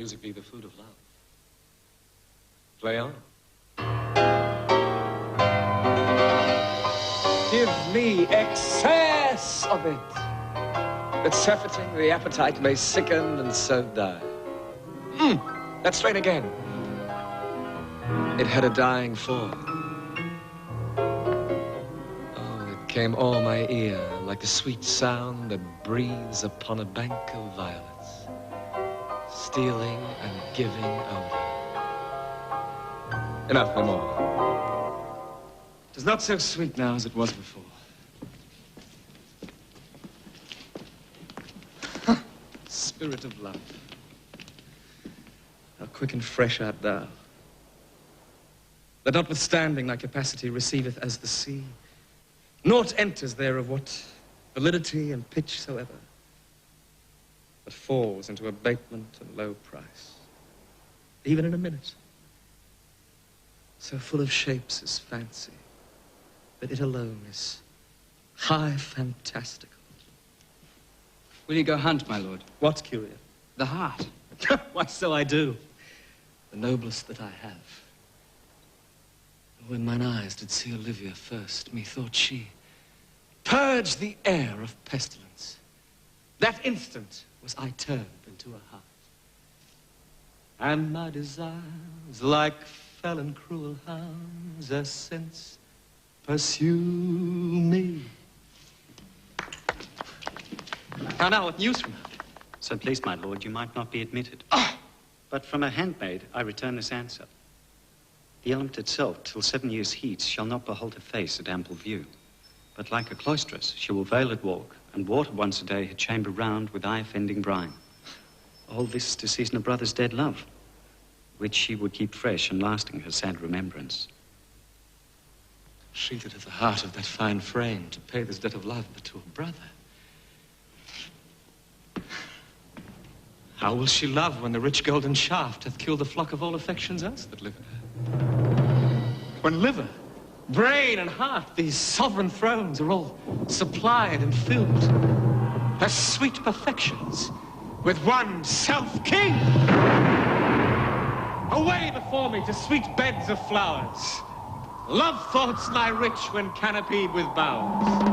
Music be the food of love. Play on. Give me excess of it, that surfeiting the appetite may sicken and so die. That strain again. It had a dying fall. Oh, it came o'er my ear like a sweet sound that breathes upon a bank of violets, stealing and giving over. Enough, no more. It is not so sweet now as it was before. Spirit of love, how quick and fresh art thou, that notwithstanding thy capacity receiveth as the sea, naught enters there of what validity and pitch soever, but falls into abatement and low price, even in a minute. So full of shapes is fancy, that it alone is high fantastical. Will you go hunt, my lord? What, Curia? The hart. Why, so I do. The noblest that I have. When mine eyes did see Olivia first, methought she purged the air of pestilence. That instant was I turned into a hart. And my desires, like fell and cruel hounds, as since pursue me. Now, what news from her? So pleased, my lord, you might not be admitted. But from a handmaid, I return this answer. The element itself, till 7 years' heats, shall not behold her face at ample view. But like a cloistress, she will veiled walk, and water once a day her chamber round with eye-offending brine. All this to season a brother's dead love, which she would keep fresh and lasting her sad remembrance. She that hath the heart of that fine frame to pay this debt of love but to a brother. How will she love when the rich golden shaft hath killed the flock of all affections else that live in her? When liver, brain, and heart, these sovereign thrones, are all supplied and filled, her sweet perfections, with one self-king. Away before me to sweet beds of flowers. Love thoughts lie rich when canopied with bowers.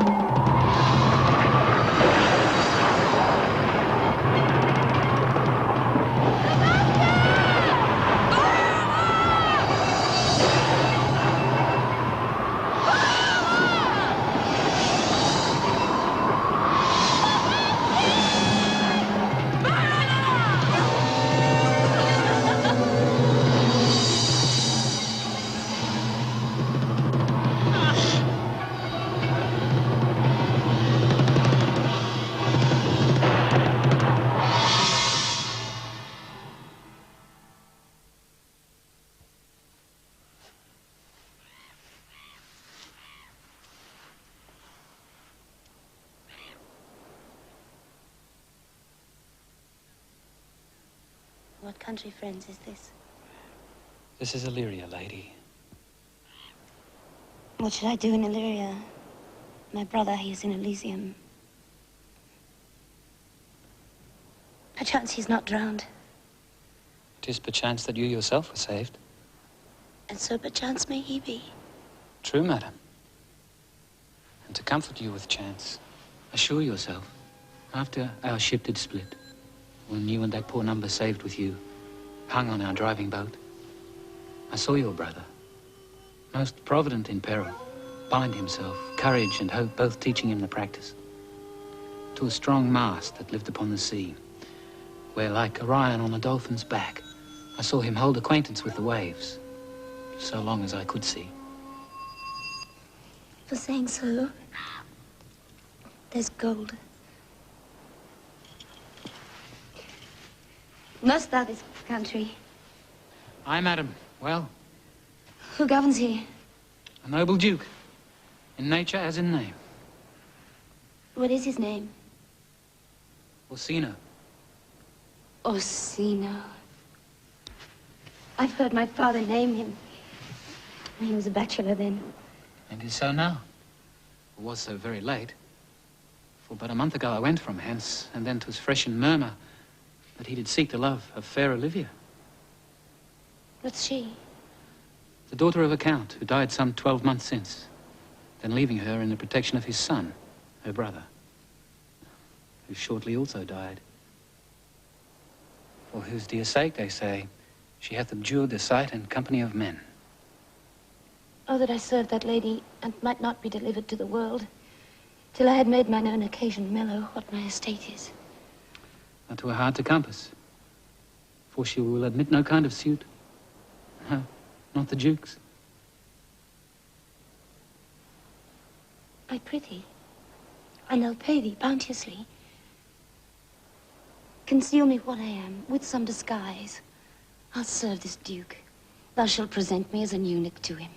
What country, friends, is this? This is Illyria, lady. What should I do in Illyria? My brother, he is in Elysium. Perchance he's not drowned. 'Tis perchance that you yourself were saved. And so perchance may he be. True, madam. And to comfort you with chance, assure yourself, after our ship did split, when you and that poor number saved with you hung on our driving boat, I saw your brother, most provident in peril, bind himself, courage and hope both teaching him the practice, to a strong mast that lived upon the sea, where like Orion on a dolphin's back, I saw him hold acquaintance with the waves, so long as I could see. For saying so, there's gold. Knowst thou this country? Aye, madam. Well, Who governs here? a noble duke, in nature as in name. What is his name? Orsino. Orsino. I've heard my father name him. He was a bachelor then. And is so now. Or was so very late. For but a month ago I went from hence, and then 'twas fresh in murmur that he did seek the love of fair Olivia. What's she? The daughter of a count who died some 12 months since, then leaving her in the protection of his son, her brother, who shortly also died. For whose dear sake, they say, she hath abjured the sight and company of men. Oh, that I served that lady and might not be delivered to the world, till I had made mine own occasion mellow what my estate is. But 'twere hard to compass, for she will admit no kind of suit. No, not the Duke's. I prithee, and I'll pay thee bounteously. Conceal me what I am, with some disguise. I'll serve this Duke. Thou shalt present me as an eunuch to him.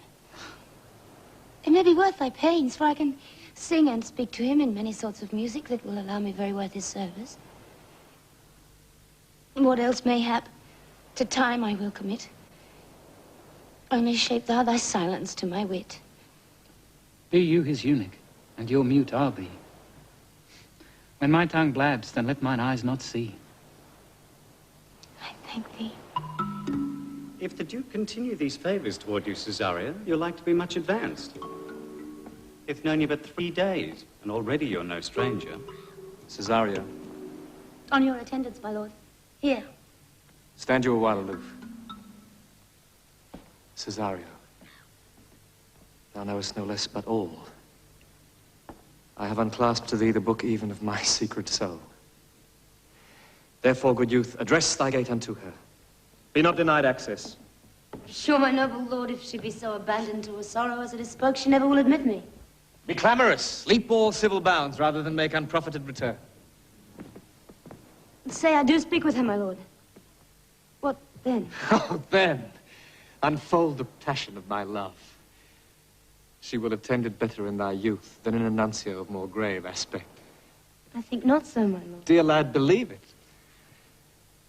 It may be worth thy pains, for I can sing and speak to him in many sorts of music that will allow me very worth his service. What else mayhap to time I will commit. Only shape thou thy silence to my wit. Be you his eunuch, and your mute I'll be. When my tongue blabs, then let mine eyes not see. I thank thee. If the Duke continue these favors toward you, Cesaria, you're like to be much advanced. He'th known you but 3 days, and already you're no stranger. Cesario, On your attendance, my lord. Here. stand you a while aloof. Cesario, thou knowest no less but all. I have unclasped to thee the book even of my secret soul. Therefore, good youth, address thy gate unto her. Be not denied access. Sure, my noble lord, if she be so abandoned to her sorrow as it is spoke, she never will admit me. Be clamorous, leap all civil bounds, rather than make unprofited return. Say I do speak with her, my lord. What then? Oh, then, unfold the passion of my love. She will have tended better in thy youth than in a nuncio of more grave aspect. I think not so, my lord. Dear lad, believe it.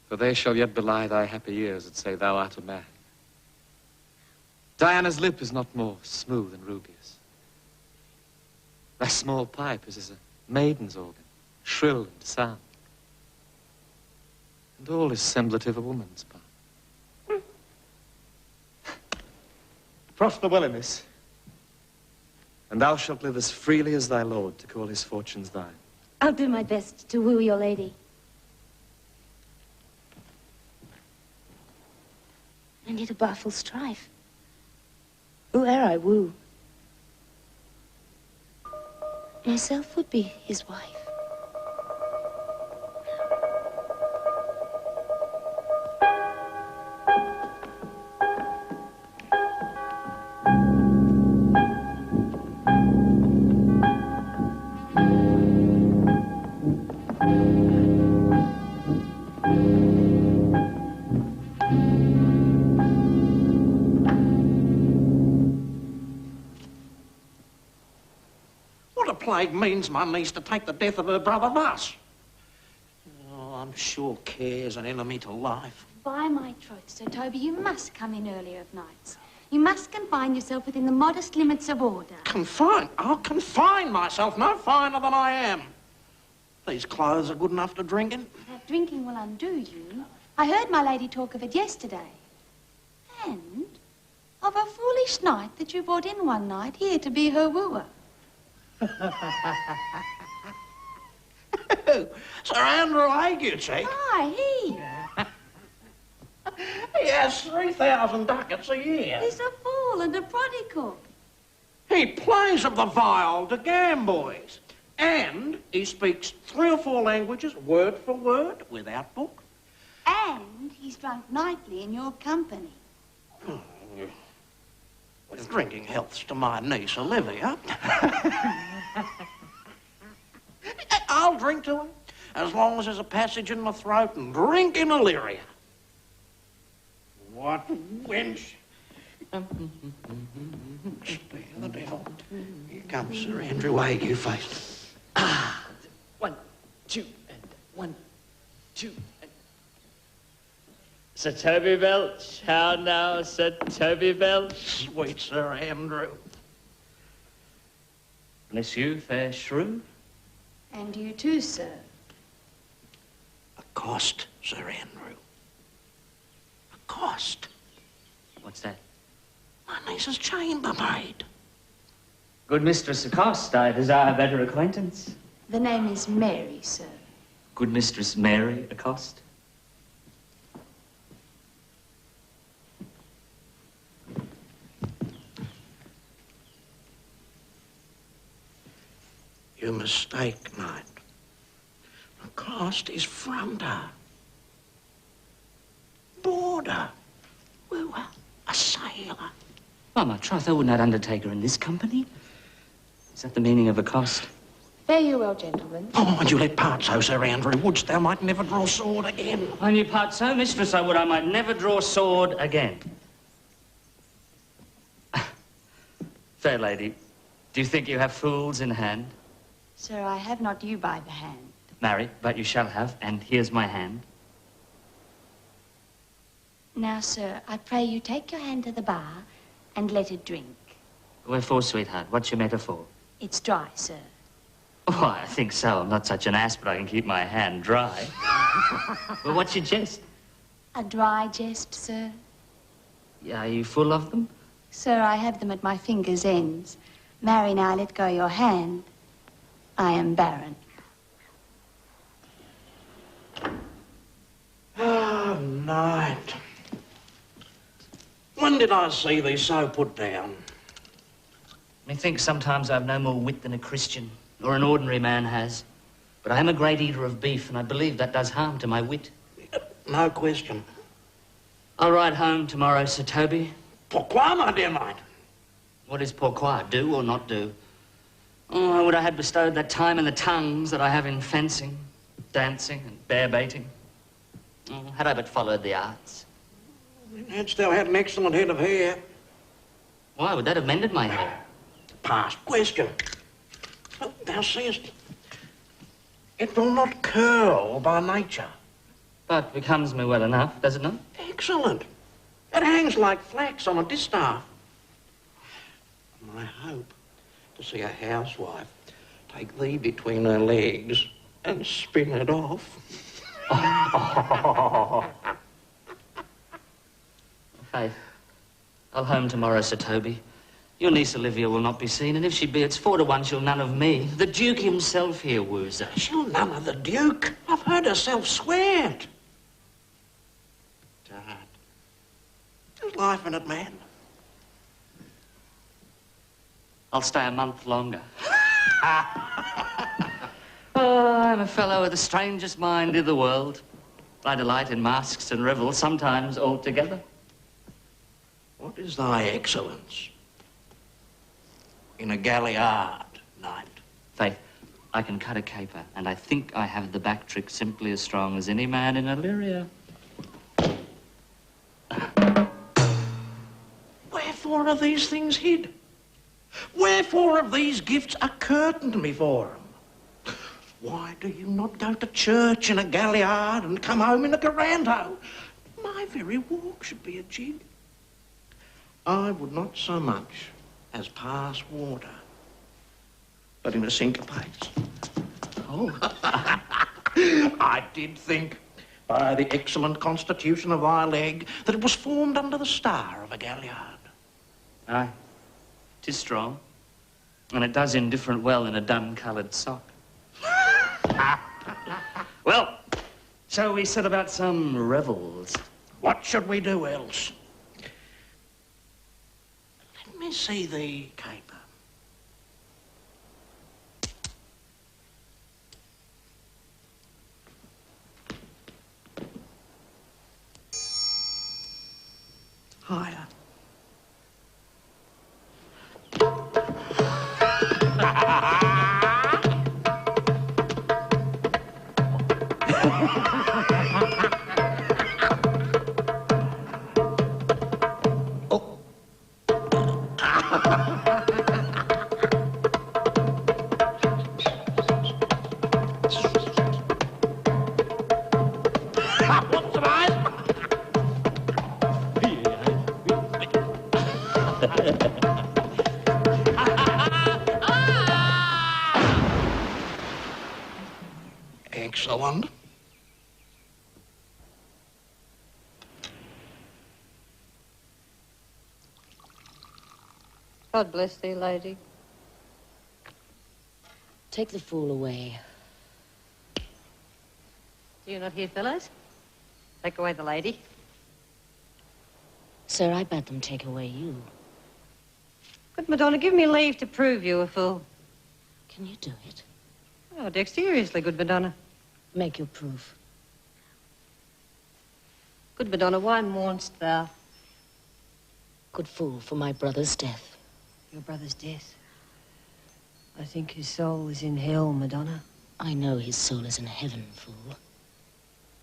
For they shall yet belie thy happy years that say thou art a man. Diana's lip is not more smooth and rubious. Thy small pipe is as a maiden's organ, shrill and sound. And all is semblative a woman's part. Prosper well in this, and thou shalt live as freely as thy lord to call his fortunes thine. I'll do my best to woo your lady. And yet a baffled strife. Whoe'er I woo, myself would be his wife. Plague means my niece to take the death of her brother thus? Oh, I'm sure care's an enemy to life. By my troth, Sir Toby, you must come in earlier of nights. You must confine yourself within the modest limits of order. Confine? I'll confine myself no finer than I am. These clothes are good enough to drink in. That drinking will undo you. I heard my lady talk of it yesterday. And of a foolish knight that you brought in one night here to be her wooer. Sir Andrew Aguchi? Aye, he. He has 3,000 ducats a year. He's a fool and a prodigal. He plays of the viol to gamboys. And he speaks 3 or 4 languages, word for word, without book. And he's drunk nightly in your company. With drinking healths to my niece, Olivia. I'll drink to him, as long as there's a passage in my throat and drink in Illyria. What wench? Spare the devil. Here comes Sir Andrew Ague face. 1, 2, and 1, 2, and... Sir Toby Belch, how now, Sir Toby Belch? Sweet Sir Andrew. Bless you, fair shrew. And you too, sir. Accost Sir Andrew. Accost. What's that? My niece's chambermaid. Good Mistress Accost, I desire better acquaintance. The name is Mary, sir. Good Mistress Mary Accost. You mistake, knight. Accost is fronter. Boarder. Wooer. A sailor. Well, my troth, I would not undertake her in this company. Is that the meaning of accost? Fare you well, gentlemen. Oh, mind you let part so, Sir Andrew. Wouldst thou might never draw sword again. On you part so, mistress, I would I might never draw sword again. Fair lady, do you think you have fools in hand? Sir, I have not you by the hand. Marry, but you shall have, and here's my hand. Now, sir, I pray you take your hand to the bar and let it drink. Wherefore, sweetheart? What's your metaphor? It's dry, sir. Why, I think so. I'm not such an ass, but I can keep my hand dry. Well, what's your jest? A dry jest, sir. Are you full of them? Sir, I have them at my fingers' ends. Marry, now let go your hand. I am barren. Oh, knight. When did I see thee so put down? Methinks sometimes I've no more wit than a Christian, or an ordinary man has. But I am a great eater of beef, and I believe that does harm to my wit. No question. I'll ride home tomorrow, Sir Toby. Pourquoi, my dear knight? What is pourquoi? Do or not do? Oh, would I had bestowed that time in the tongues that I have in fencing, dancing, and bear baiting. Oh, had I but followed the arts. Hadst thou had an excellent head of hair. Why would that have mended my hair? Past question. Thou seest, it will not curl by nature. But becomes me well enough, does it not? Excellent. It hangs like flax on a distaff. And I hope to see a housewife take thee between her legs and spin it off. Faith, I'll home tomorrow, Sir Toby. Your niece Olivia will not be seen, and if she be, it's 4 to 1 she'll none of me. The Duke himself here woos her. She'll none of the Duke. I've heard herself swear it. Dad, there's life in it, man. I'll stay a month longer. Oh, I'm a fellow with the strangest mind in the world. I delight in masks and revels, sometimes altogether. What is thy excellence? In a galliard, knight. Faith, I can cut a caper, and I think I have the back trick simply as strong as any man in Illyria. Wherefore are these things hid? Wherefore are these gifts a curtain before 'em? Why do you not go to church in a galliard and come home in a garanto? My very walk should be a jig. I would not so much as pass water, but in a syncopate. Oh. I did think, by the excellent constitution of thy leg, that it was formed under the star of a galliard. Aye, 'tis strong, and it does indifferent well in a dun-coloured sock. Well, shall we set about some revels? What should we do else? Let me see the caper. Higher. Excellent. God bless thee, lady. Take the fool away. Do you not hear, fellows? Take away the lady. Sir, I bade them take away you. Good Madonna, give me leave to prove you a fool. Can you do it? Oh, dexterously, good Madonna. Make your proof. Good Madonna, why mournest thou? Good fool, for my brother's death. Your brother's death? I think his soul is in hell, Madonna. I know his soul is in heaven, fool.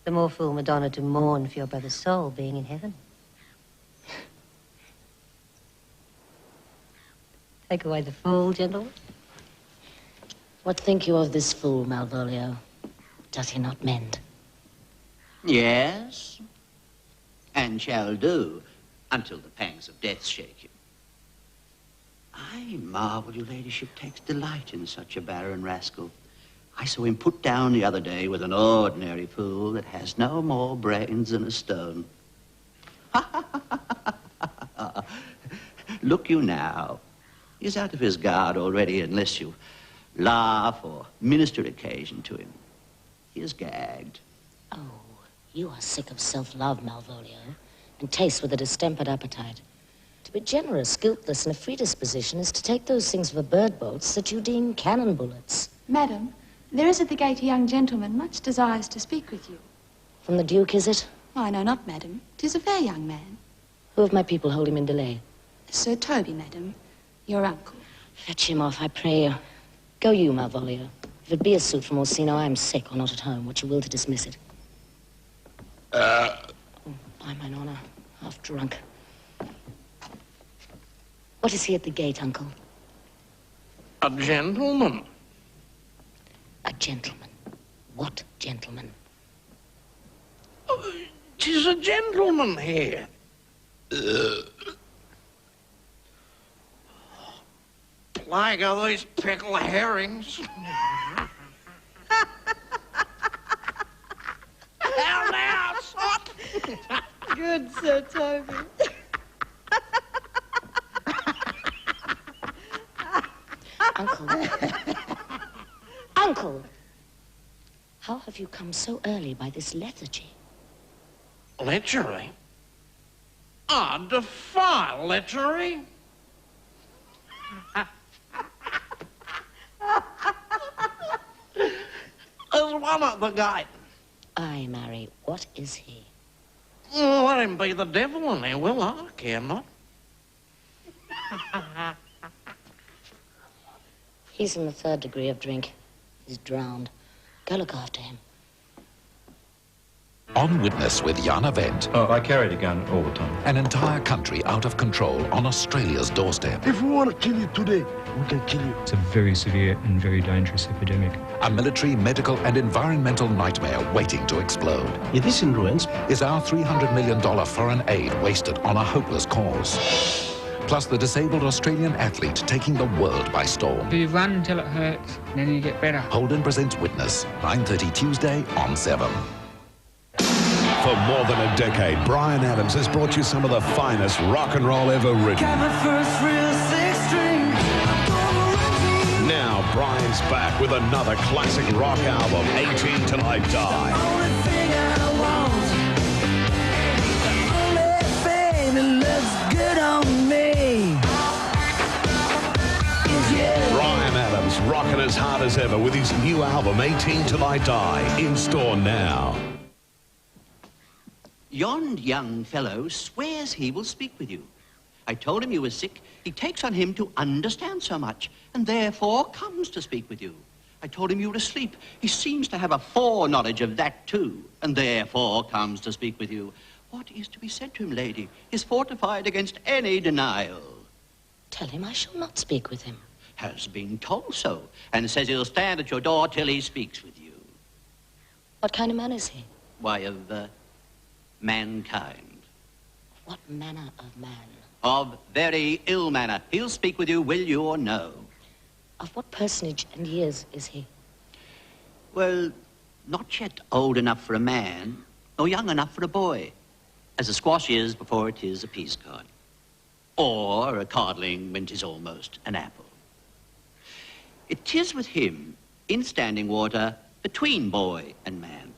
The more fool, Madonna, to mourn for your brother's soul being in heaven. Take away the fool, gentlemen. What think you of this fool, Malvolio? Does he not mend? Yes, and shall do, until the pangs of death shake him. I marvel your ladyship takes delight in such a barren rascal. I saw him put down the other day with an ordinary fool that has no more brains than a stone. Look you now. He's out of his guard already unless you laugh or minister occasion to him. He is gagged. Oh, you are sick of self-love, Malvolio, and taste with a distempered appetite. To be generous, guiltless, and a free disposition is to take those things for bird bolts that you deem cannon bullets. Madam, there is at the gate a young gentleman much desires to speak with you. From the Duke, is it? Oh, I know not, madam. 'Tis a fair young man. Who of my people hold him in delay? Sir Toby, madam. Your uncle. Fetch him off, I pray you. Go you, Malvolio. If it be a suit from Orsino, I am sick or not at home. What you will to dismiss it. By mine honor, half drunk. What is he at the gate, uncle? A gentleman. A gentleman. What gentleman? 'Tis a gentleman here. Plague of these pickled herrings. How now, sot? Good Sir Toby. Uncle. Uncle! How have you come so early by this lethargy? Lechery? I defy lechery. There's one at the gate. Aye, Mary, what is he? Oh, let him be the devil in there, will I? Care not. He's in the 3rd degree of drink. He's drowned. Go look after him. On Witness with Jan Event. Oh, I carried a gun all the time. An entire country out of control on Australia's doorstep. If we want to kill you today, we can kill you. It's a very severe and very dangerous epidemic. A military, medical and environmental nightmare waiting to explode. It is in ruins. Is our $300 million foreign aid wasted on a hopeless cause? Plus the disabled Australian athlete taking the world by storm. You run until it hurts, then you get better. Holden presents Witness, 9:30 Tuesday on 7. For more than a decade, Bryan Adams has brought you some of the finest rock and roll ever written. Now, Bryan's back with another classic rock album, 18 Till I Die. Bryan Adams rocking as hard as ever with his new album, 18 Till I Die, in store now. Yon young fellow swears he will speak with you. I told him you were sick. He takes on him to understand so much, and therefore comes to speak with you. I told him you were asleep. He seems to have a foreknowledge of that too, and therefore comes to speak with you. What is to be said to him, lady, is fortified against any denial. Tell him I shall not speak with him. Has been told so, and says he'll stand at your door till he speaks with you. What kind of man is he? Why, of mankind. What manner of man? Of very ill manner. He'll speak with you, will you or no? Of what personage and years is he? Well, not yet old enough for a man, nor young enough for a boy, as a squash is before it is a peas cod. or a codling when 'tis almost an apple. It 'tis with him in standing water between boy and man.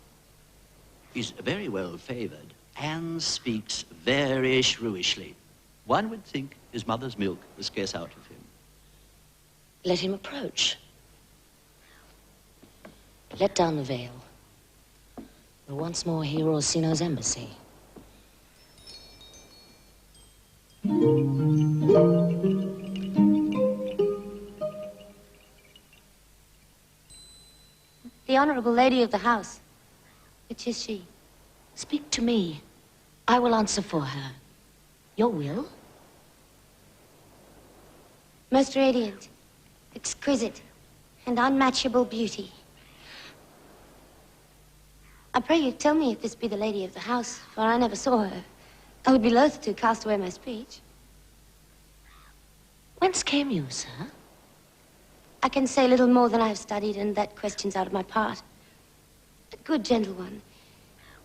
He's very well favoured and speaks very shrewishly. One would think his mother's milk was scarce out of him. Let him approach. Let down the veil. We'll once more hear Orsino's embassy. The honourable lady of the house. Which is she? Speak to me. I will answer for her. Your will? Most radiant, exquisite, and unmatchable beauty. I pray you tell me if this be the lady of the house, for I never saw her. I would be loath to cast away my speech. Whence came you, sir? I can say little more than I have studied, and that question's out of my part. A good gentle one,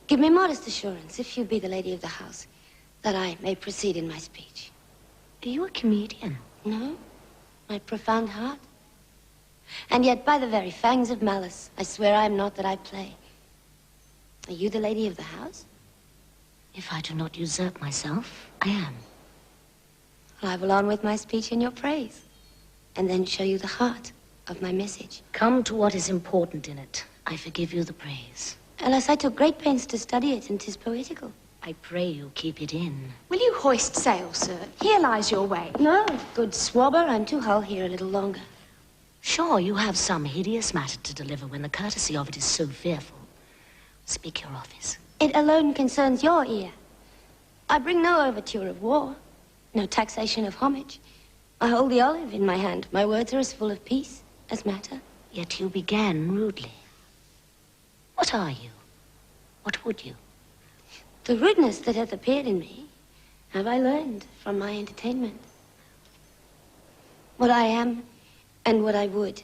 give me modest assurance, if you be the lady of the house, that I may proceed in my speech. Are you a comedian? No, my profound heart. And yet, by the very fangs of malice, I swear I am not that I play. Are you the lady of the house? If I do not usurp myself, I am. Well, I will on with my speech in your praise, and then show you the heart of my message. Come to what is important in it. I forgive you the praise. Alas, I took great pains to study it, and 'tis poetical. I pray you keep it in. Will you hoist sail, sir? Here lies your way. No, good swabber, I'm to hull here a little longer. Sure, you have some hideous matter to deliver when the courtesy of it is so fearful. Speak your office. It alone concerns your ear. I bring no overture of war, no taxation of homage. I hold the olive in my hand. My words are as full of peace as matter. Yet you began rudely. What are you? What would you? The rudeness that hath appeared in me have I learned from my entertainment. What I am and what I would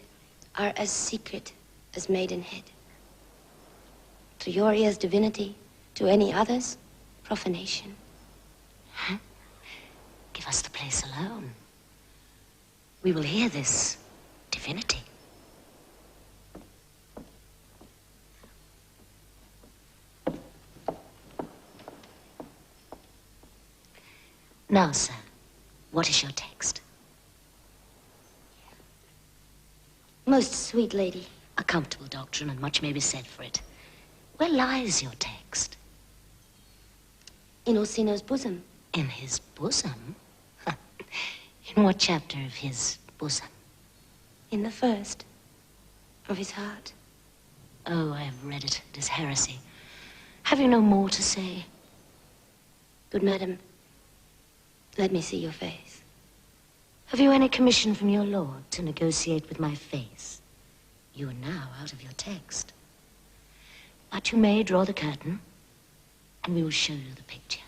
are as secret as maidenhead. To your ears, divinity. To any others, profanation. Huh? Give us the place alone. We will hear this divinity. Now, sir, what is your text? Most sweet lady. A comfortable doctrine, and much may be said for it. Where lies your text? In Orsino's bosom. In his bosom? In what chapter of his bosom? In the first of his heart. Oh, I have read it. It is heresy. Have you no more to say? Good madam, let me see your face. Have you any commission from your lord to negotiate with my face? You are now out of your text. But you may draw the curtain, and we will show you the picture.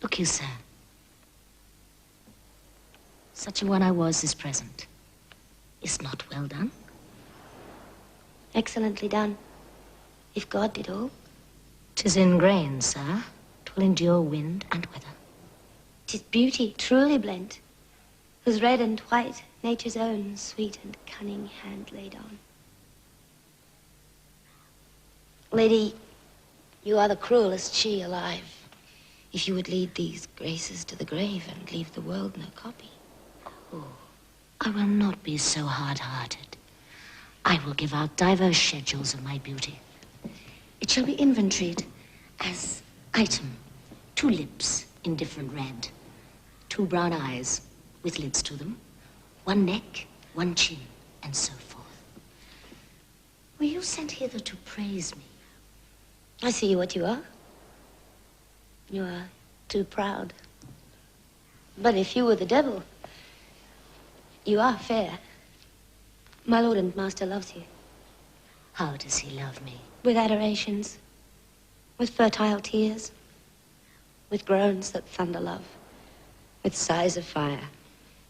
Look you, sir. Such a one I was is present. Is not well done? Excellently done. If God did all. 'Tis in grain, sir. 'Twill endure wind and weather. 'Tis beauty truly blent, whose red and white nature's own sweet and cunning hand laid on. Lady, you are the cruelest she alive, if you would lead these graces to the grave and leave the world no copy. Oh, I will not be so hard-hearted. I will give out diverse schedules of my beauty. It shall be inventoried as item: 2 lips in different red, 2 brown eyes with lids to them, 1 neck, 1 chin, and so forth. Were you sent hither to praise me? I see what you are. You are too proud. But if you were the devil, you are fair. My lord and master loves you. How does he love me? With adorations, with fertile tears, with groans that thunder love, with sighs of fire.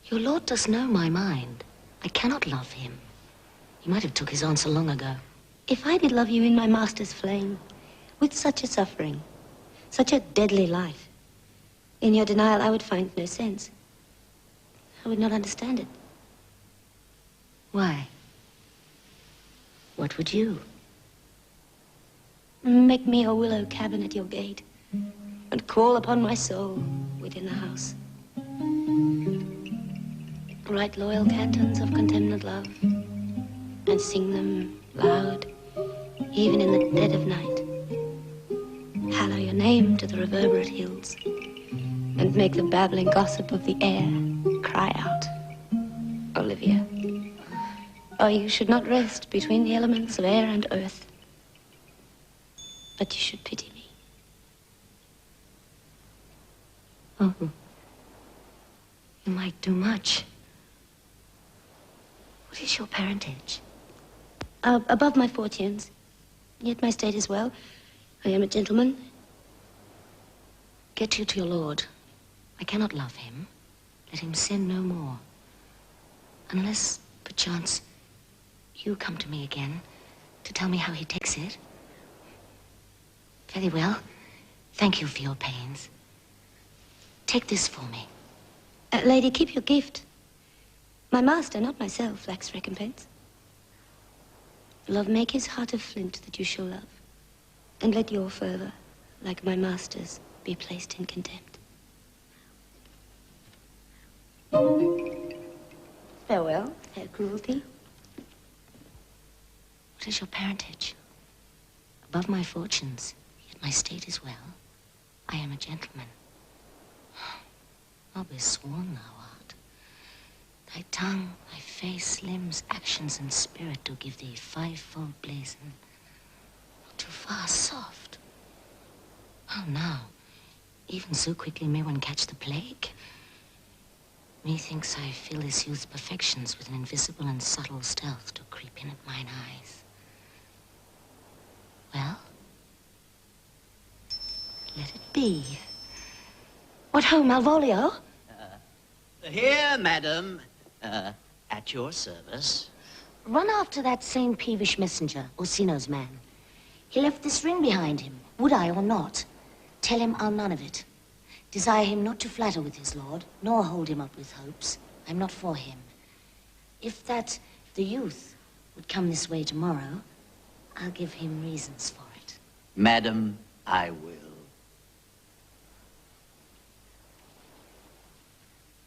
Your lord does know my mind. I cannot love him. He might have took his answer long ago. If I did love you in my master's flame, with such a suffering, Such a deadly life. In your denial, I would find no sense. I would not understand it. Why? What would you? Make me a willow cabin at your gate and call upon my soul within the house. Write loyal cantons of contemned love and sing them loud, even in the dead of night. Hallow your name to the reverberate hills and make the babbling gossip of the air cry out. Olivia, oh, you should not rest between the elements of air and earth, but you should pity me. Oh, you might do much. What is your parentage? Above my fortunes, yet my state is well. I am a gentleman. Get you to your lord. I cannot love him. Let him sin no more. Unless, perchance, you come to me again to tell me how he takes it. Very well. Thank you for your pains. Take this for me. Lady, keep your gift. My master, not myself, lacks recompense. Love, make his heart of flint that you shall love, and let your fervor, like my master's, be placed in contempt. Farewell, fair cruelty. What is your parentage? Above my fortunes, yet my state is well. I am a gentleman. I'll be sworn thou art. Thy tongue, thy face, limbs, actions, and spirit do give thee fivefold blazon. Not too far soft. How now? Even so quickly may one catch the plague. Methinks I feel this youth's perfections with an invisible and subtle stealth to creep in at mine eyes. Well, let it be. What ho, Malvolio? Here, madam. At your service. Run after that same peevish messenger, Orsino's man. He left this ring behind him, would I or not. Tell him I'll none of it. Desire him not to flatter with his lord, nor hold him up with hopes. I'm not for him. If that the youth would come this way tomorrow, I'll give him reasons for it. Madam, I will.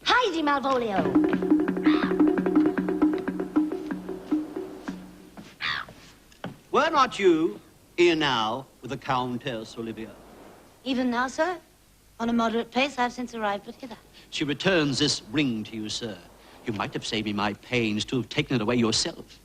Heidi, Malvolio! Were not you here now with the Countess Olivia? Even now, sir? On a moderate pace, I've since arrived but hither. She returns this ring to you, sir. You might have saved me my pains to have taken it away yourself.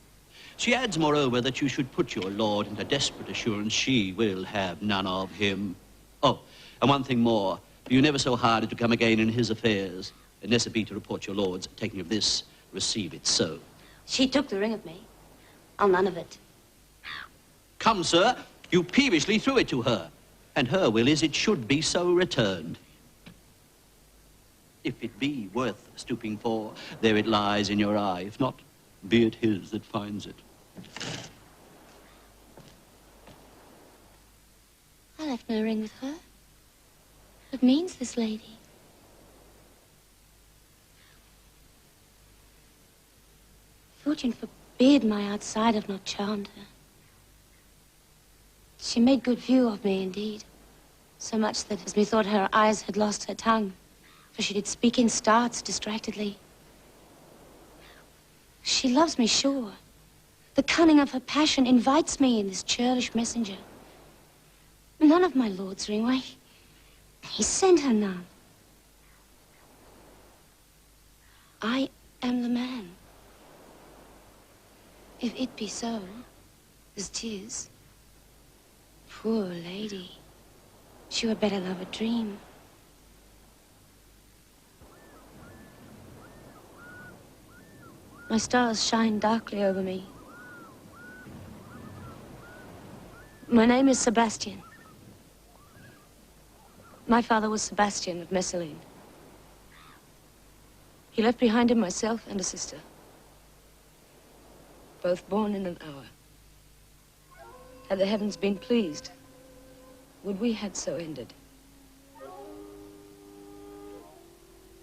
She adds, moreover, that you should put your lord into desperate assurance she will have none of him. Oh, and one thing more. Be you never so hard to come again in his affairs, unless it be to report your lord's taking of this, receive it so. She took the ring of me. I'll none of it. Come, sir, you peevishly threw it to her, and her will is it should be so returned. If it be worth stooping for, there it lies in your eye. If not, be it his that finds it. I left no ring with her. What means this lady? Fortune forbid my outside have not charmed her. She made good view of me, indeed. So much that, as methought her eyes had lost her tongue, for she did speak in starts distractedly. She loves me, sure. The cunning of her passion invites me in this churlish messenger. None of my lord's ring, why, he sent her none. I am the man. If it be so, as 'tis, poor lady, she were better love a dream. My stars shine darkly over me. My name is Sebastian. My father was Sebastian of Messalene. He left behind him myself and a sister, both born in an hour. Had the heavens been pleased, would we had so ended?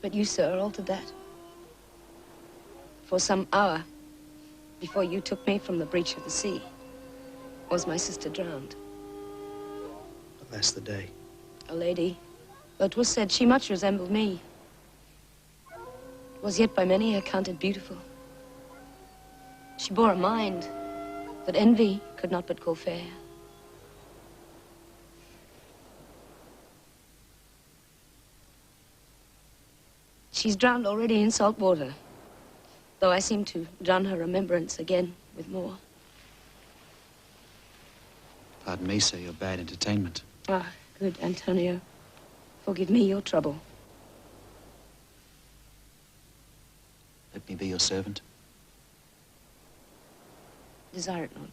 But you, sir, altered that. For some hour before you took me from the breach of the sea, was my sister drowned. But that's the day. A lady, though 'twas said she much resembled me, was yet by many accounted beautiful. She bore a mind that envy could not but call fair. She's drowned already in salt water, though I seem to drown her remembrance again with more. Pardon me, sir, you're bad entertainment. Ah, good, Antonio. Forgive me your trouble. Let me be your servant. Desire it not.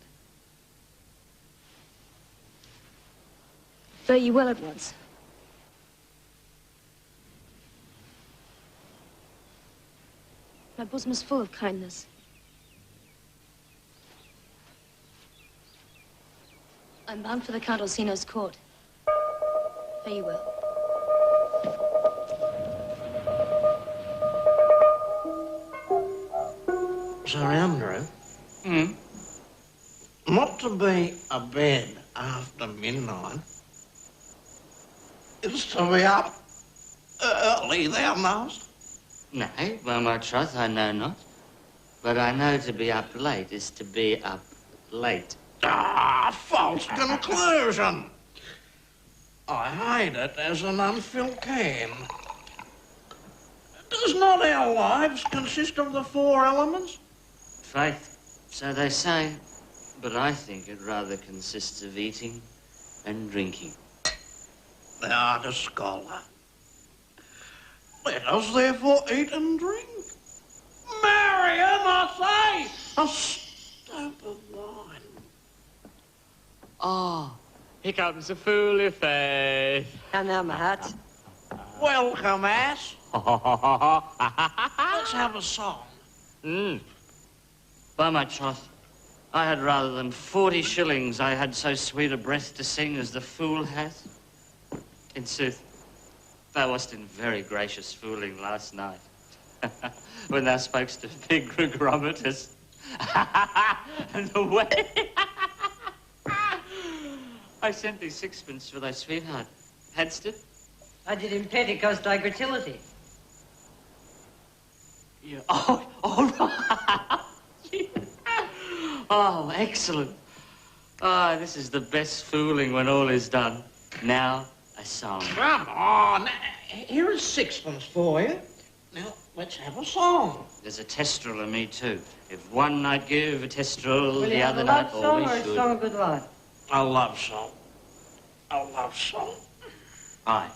Fare ye well at once. My bosom is full of kindness. I'm bound for the Count Orsino's court. Fare ye well. Sir Andrew? Not to be abed after midnight is to be up early, thou knowest. Nay, by my troth, I know not. But I know to be up late is to be up late. Ah, false conclusion. I hate it as an unfilled can. Does not our lives consist of the four elements? Faith, so they say. But I think it rather consists of eating and drinking. Thou art a scholar. Let us therefore eat and drink. Marion, I say, a stop of wine. Oh, here comes a fool faith. Come now, my heart. Welcome, ass. Let's have a song. By my troth, I had rather than 40 shillings I had so sweet a breath to sing as the fool hath. In sooth, thou wast in very gracious fooling last night, when thou spokest to big Gregorometus, and the way I sent thee sixpence for thy sweetheart. Hadst it? I did in Pentecost thy gratillity. Yeah. Oh, all right. Oh, excellent. Ah, this is the best fooling when all is done. Now, a song. Come on. Here is sixpence for you. Now, let's have a song. There's a testrel of me, too. If one night give a testrel, Will the you have other a night love song or always a should. song of good life? A love song. A love song. Aye.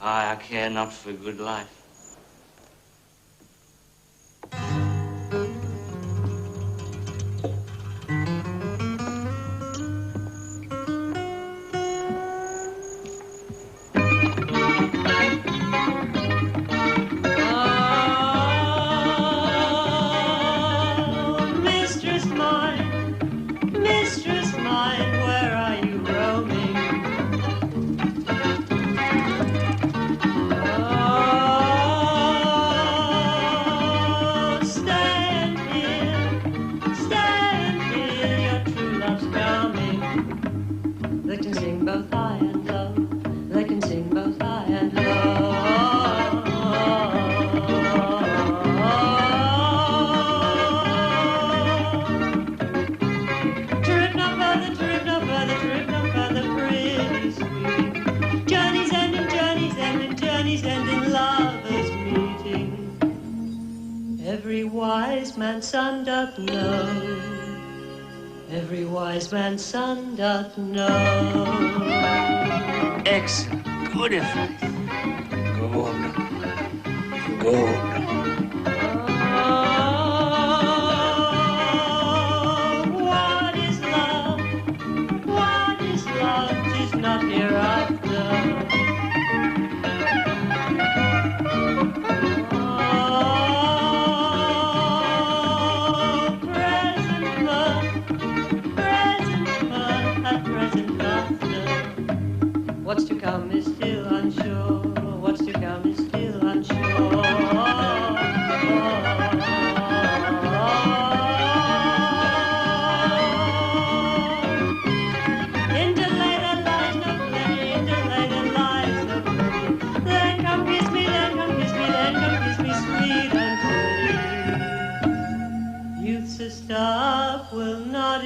Aye, I care not for good life. Mistress mine, where are you roaming? Oh, stand here, your true love's coming. They can sing both high and low. They can sing both high and low. Trip no further, trip no further, trip no further, pretty sweet. Journey's ending, journey's ending, journey's ending, lovers meeting. Every wise man's son doth know. Every wise man's son doth know. Excellent. Good effect. Good. Good. What is love? What is love? 'Tis not hereafter. Oh, present mirth, at present laughter. What's to come is still unsure. What's to come is still unsure.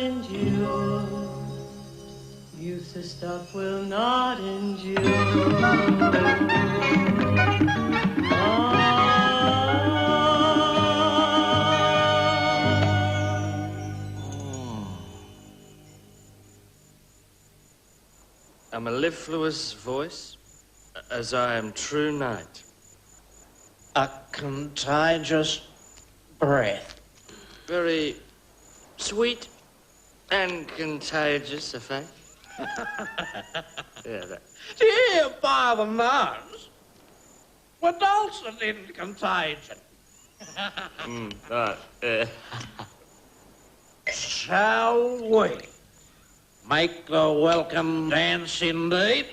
endure. Youth's the stuff will not endure. A mellifluous voice, as I am true night. A contagious breath. Very sweet and contagious, I think. Yeah, that. Dear by the nose, we're dulcet in contagion. Right, yeah. Shall we make the welcome dance indeed?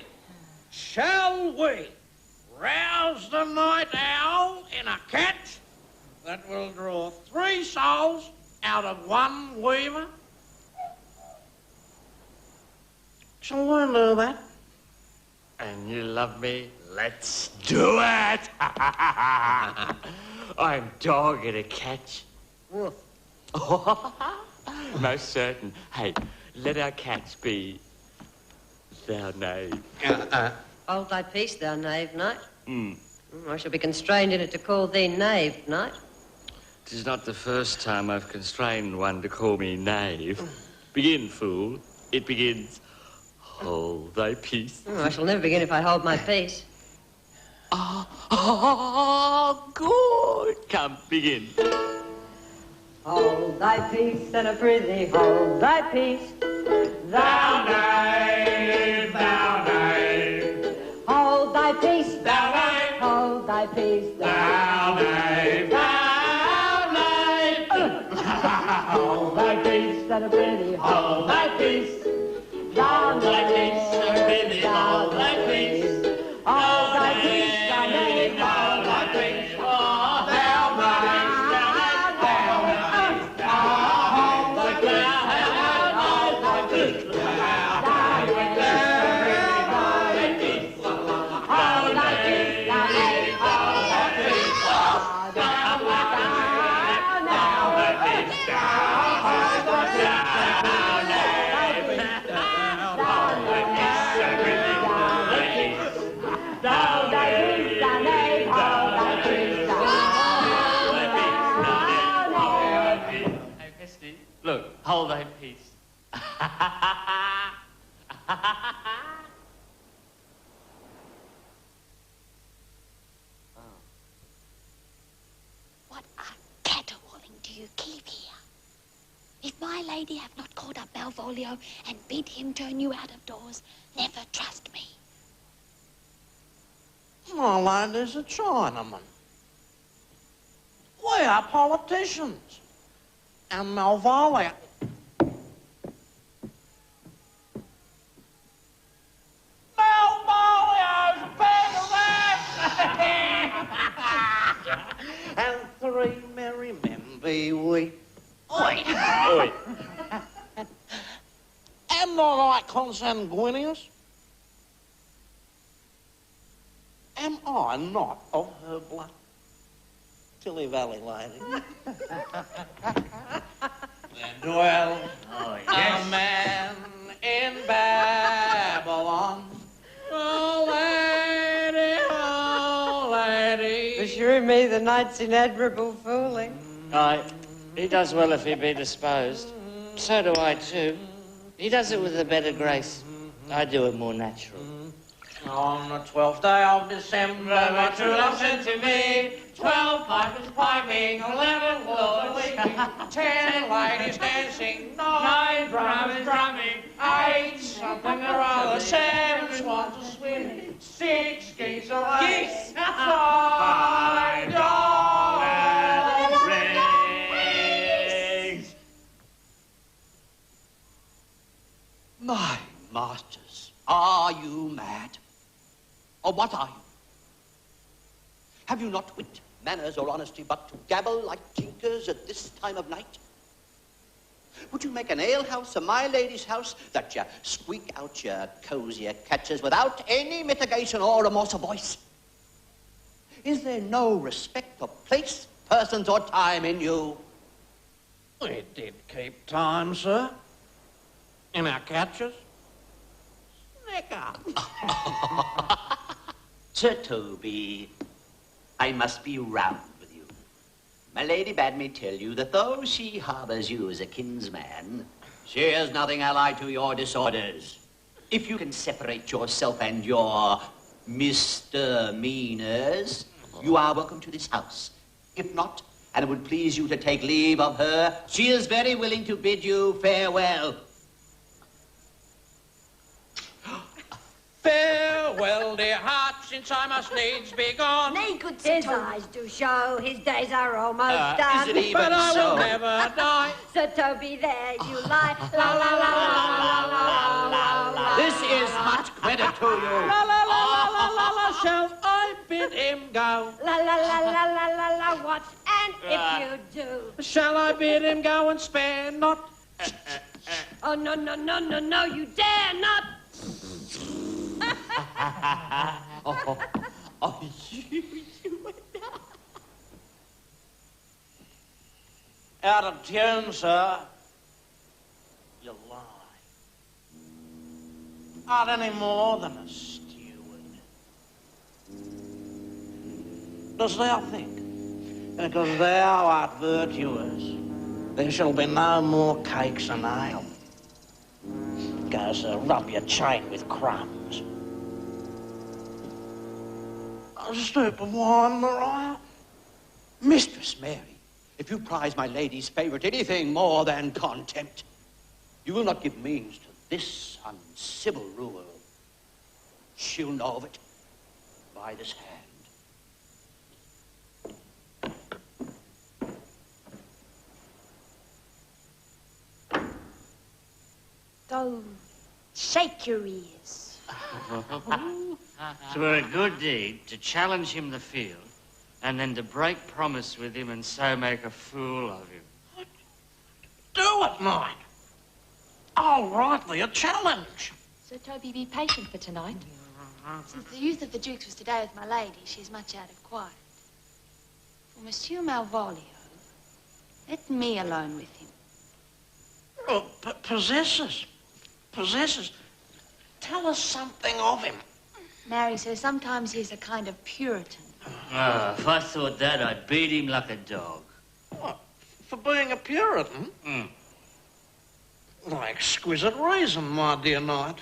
Shall we rouse the night owl in a catch that will draw 3 souls out of 1 weaver? Shall we do that? And you love me? Let's do it! I'm dogged at a catch. Most certain. Hey, let our catch be thou knave. Hold thy peace, thou knave knight. I shall be constrained in it to call thee knave knight. 'Tis not the first time I've constrained one to call me knave. Begin, fool. It begins. Hold thy peace. I shall never begin if I hold my peace. Good. Come, begin. Hold thy peace, and I prithee, hold thy peace. Thou knave, thou knave. Hold thy peace, Thou knave. hold thy peace, Thou knave, thou knave. hold thy peace, and I prithee, Hold thy peace. thou Thy peace, knave, I prithee, hold thy peace. hold thy peace, thou knave, Hold thy peace. Oh, thou knave, thou knave, thou knave. Hold thy peace, hold thy peace. Look, hold thy peace. What a caterwauling do you keep here? If my lady have not called up Malvolio and bid him turn you out of doors, never trust me. My lady's a Chinaman. We are politicians. And Malvolio. Malvolio's a bag of that! And 3 merry men be we. Oi! Oi. Am not I consanguineous? Am I not of her blood? Tilly Valley lady. There dwells a man in Babylon. Oh, lady. Assure me the night's in admirable fooling. Aye, he does well if he be disposed. So do I too. He does it with a better grace. I do it more natural. On the 12th day of December, my true love sent to me 12 pipers piping, 11 lords weeping, 10 ladies dancing, 9 drummers drumming, 8 something or other, 7 swans a swimming, 6 geese a laying, 5 dollars rings. My masters, are you mad? Or what are you? Have you not wit, manners, or honesty, but to gabble like tinkers at this time of night? Would you make an alehouse of my lady's house that you squeak out your cosier catches without any mitigation or remorse of voice? Is there no respect for place, persons, or time in you? We did keep time, sir. In our couches? Snicker. Sir Toby, I must be round with you. My lady bade me tell you that though she harbours you as a kinsman, she is nothing allied to your disorders. If you can separate yourself and your misdemeanors, you are welcome to this house. If not, and it would please you to take leave of her, she is very willing to bid you farewell. Farewell, dear heart, since I must needs be gone. Nay, good Sir Toby. His eyes do show his days are almost done. Is it even but I will never die. Sir Toby, there you lie. La la la la la la la. This is much credit to you. La la la la la la la. Shall I bid him go? La la la la la la la. What? And if you do, shall I bid him go and spare not? Oh no no no no no! You dare not. Out of tune, sir. You lie. Not any more than a steward. Dost thou think, because thou art virtuous, there shall be no more cakes and ale? Go, sir, rub your chain with crumbs. A stoup of wine, Maria? Mistress Mary, if you prize my lady's favourite anything more than contempt, you will not give means to this uncivil rule. She'll know of it by this hand. Go shake your ears. Twere a good deed to challenge him the field and then to break promise with him and so make a fool of him. Do it, mate. I'll write thee a challenge. Sir Toby, be patient for tonight. Since the youth of the Dukes was today with my lady, she is much out of quiet. For Monsieur Malvolio, let me alone with him. Oh, possesses. Tell us something of him. Marry, sir, sometimes he's a kind of Puritan. If I thought that, I'd beat him like a dog. What? For being a Puritan? My exquisite reason, my dear knight.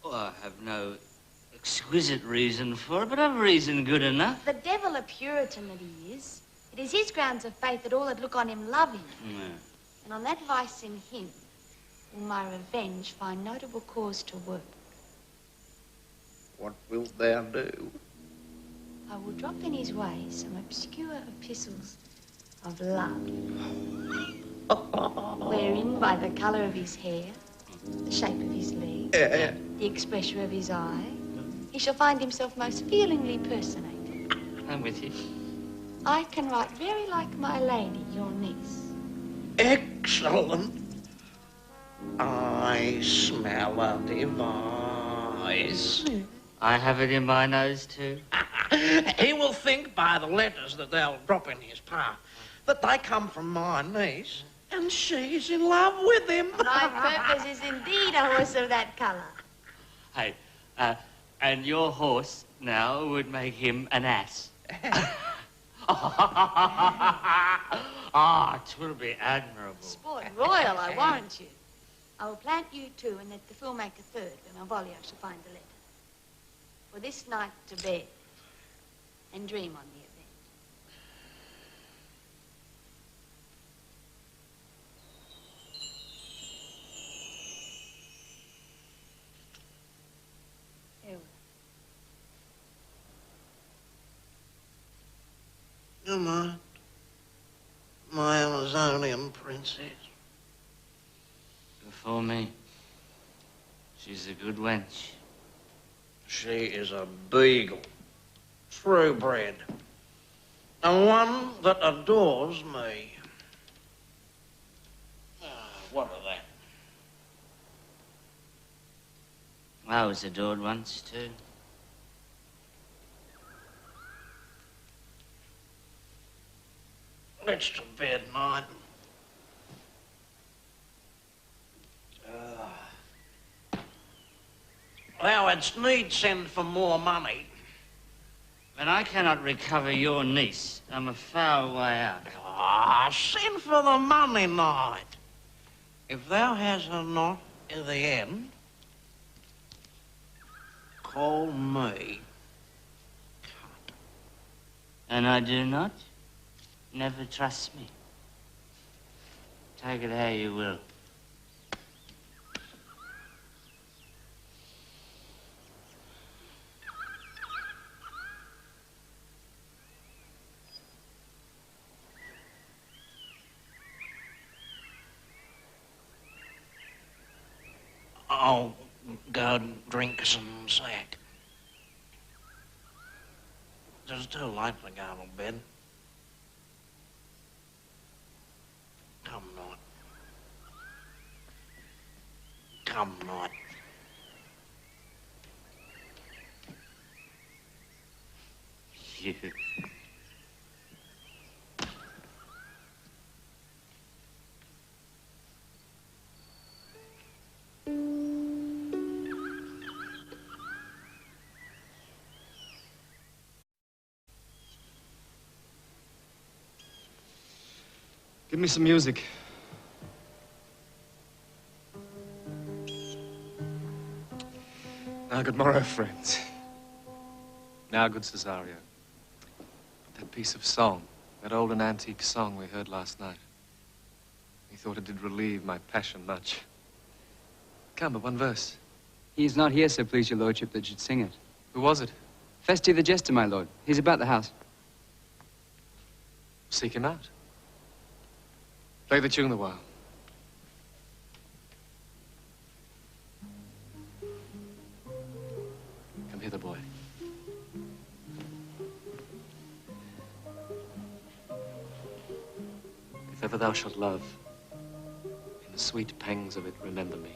Well, I have no exquisite reason for it, but I've reason good enough. The devil a Puritan that he is. It is his grounds of faith that all that look on him love him. And on that vice in him will my revenge find notable cause to work. What wilt thou do? I will drop in his way some obscure epistles of love, wherein by the colour of his hair, the shape of his leg, the expression of his eye, he shall find himself most feelingly personated. I'm with you. I can write very like my lady, your niece. Excellent. I smell a device. I have it in my nose, too. He will think by the letters that they'll drop in his path that they come from my niece, and she's in love with him. My purpose is indeed a horse of that colour. Hey, and your horse now would make him an ass. Twill be admirable. Sport royal, I warrant you. I will plant you two and let the fool make a third, where Malvolio shall find the letter. For this night to bed, and dream on the event. You're my Amazonian princess. Before me. She's a good wench. She is a beagle, true bred, and one that adores me. What of that? I was adored once, too. Let's to bed, knight. thou hadst need send for more money. But I cannot recover your niece. I'm a foul way out. Ah, send for the money, knight. If thou hast her not at the end, call me. And I do not? Never trust me. Take it how you will. I'll go and drink some sack. It's too late to go to bed. Come night. Come night. You. Give me some music. Now, good morrow, friends. Now, good Cesario. That piece of song, that old and antique song we heard last night. He thought it did relieve my passion much. Come, but one verse. He is not here, so please your lordship, that should sing it. Who was it? Festy the jester, my lord. He's about the house. Seek him out. Play the tune the while. Come hither, boy. If ever thou shalt love, in the sweet pangs of it remember me.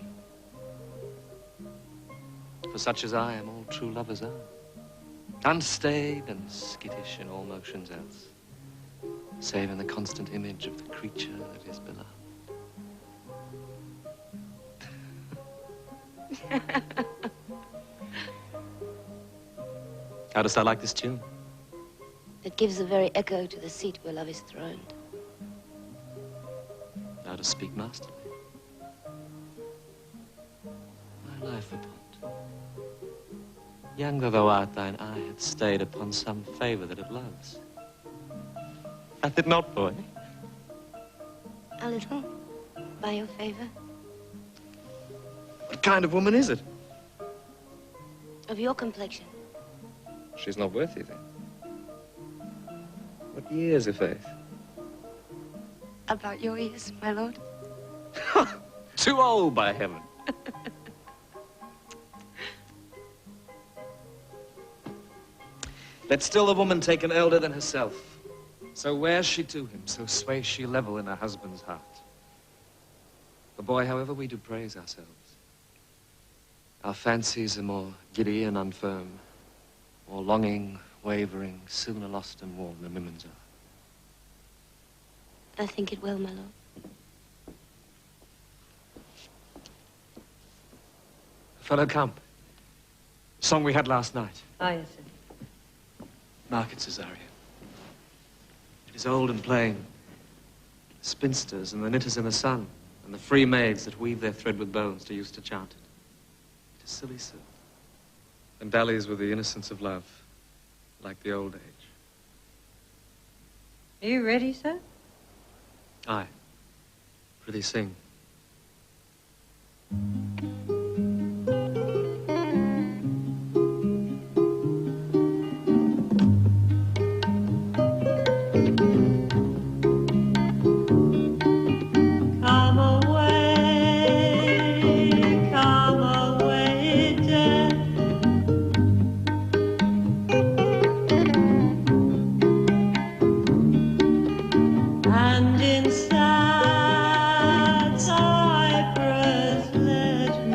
For such as I am all true lovers are, unstaid and skittish in all motions else, save in the constant image of the creature that is beloved. How dost thou like this tune? It gives the very echo to the seat where love is throned. Thou dost speak masterly. My life upon, young though thou art, thine eye hath stayed upon some favor that it loves. Hath it not, boy? A little, by your favor. What kind of woman is it? Of your complexion. She's not worthy, then. What years, i' faith? About your ears, my lord. Too old, by heaven. Let still the woman take an elder than herself. So wears she to him, so sways she level in her husband's heart. The boy, however, we do praise ourselves. Our fancies are more giddy and unfirm, more longing, wavering, sooner lost and warm than women's are. I think it well, my lord. Fellow, come. The song we had last night. Ah, yes, sir. Mark it, Cesario. It is old and plain. The spinsters and the knitters in the sun, and the free maids that weave their thread with bones do used to chant it. It is silly sooth, and dallies with the innocence of love, like the old age. Are you ready, sir? Aye. Prithee sing. And in sad Cyprus let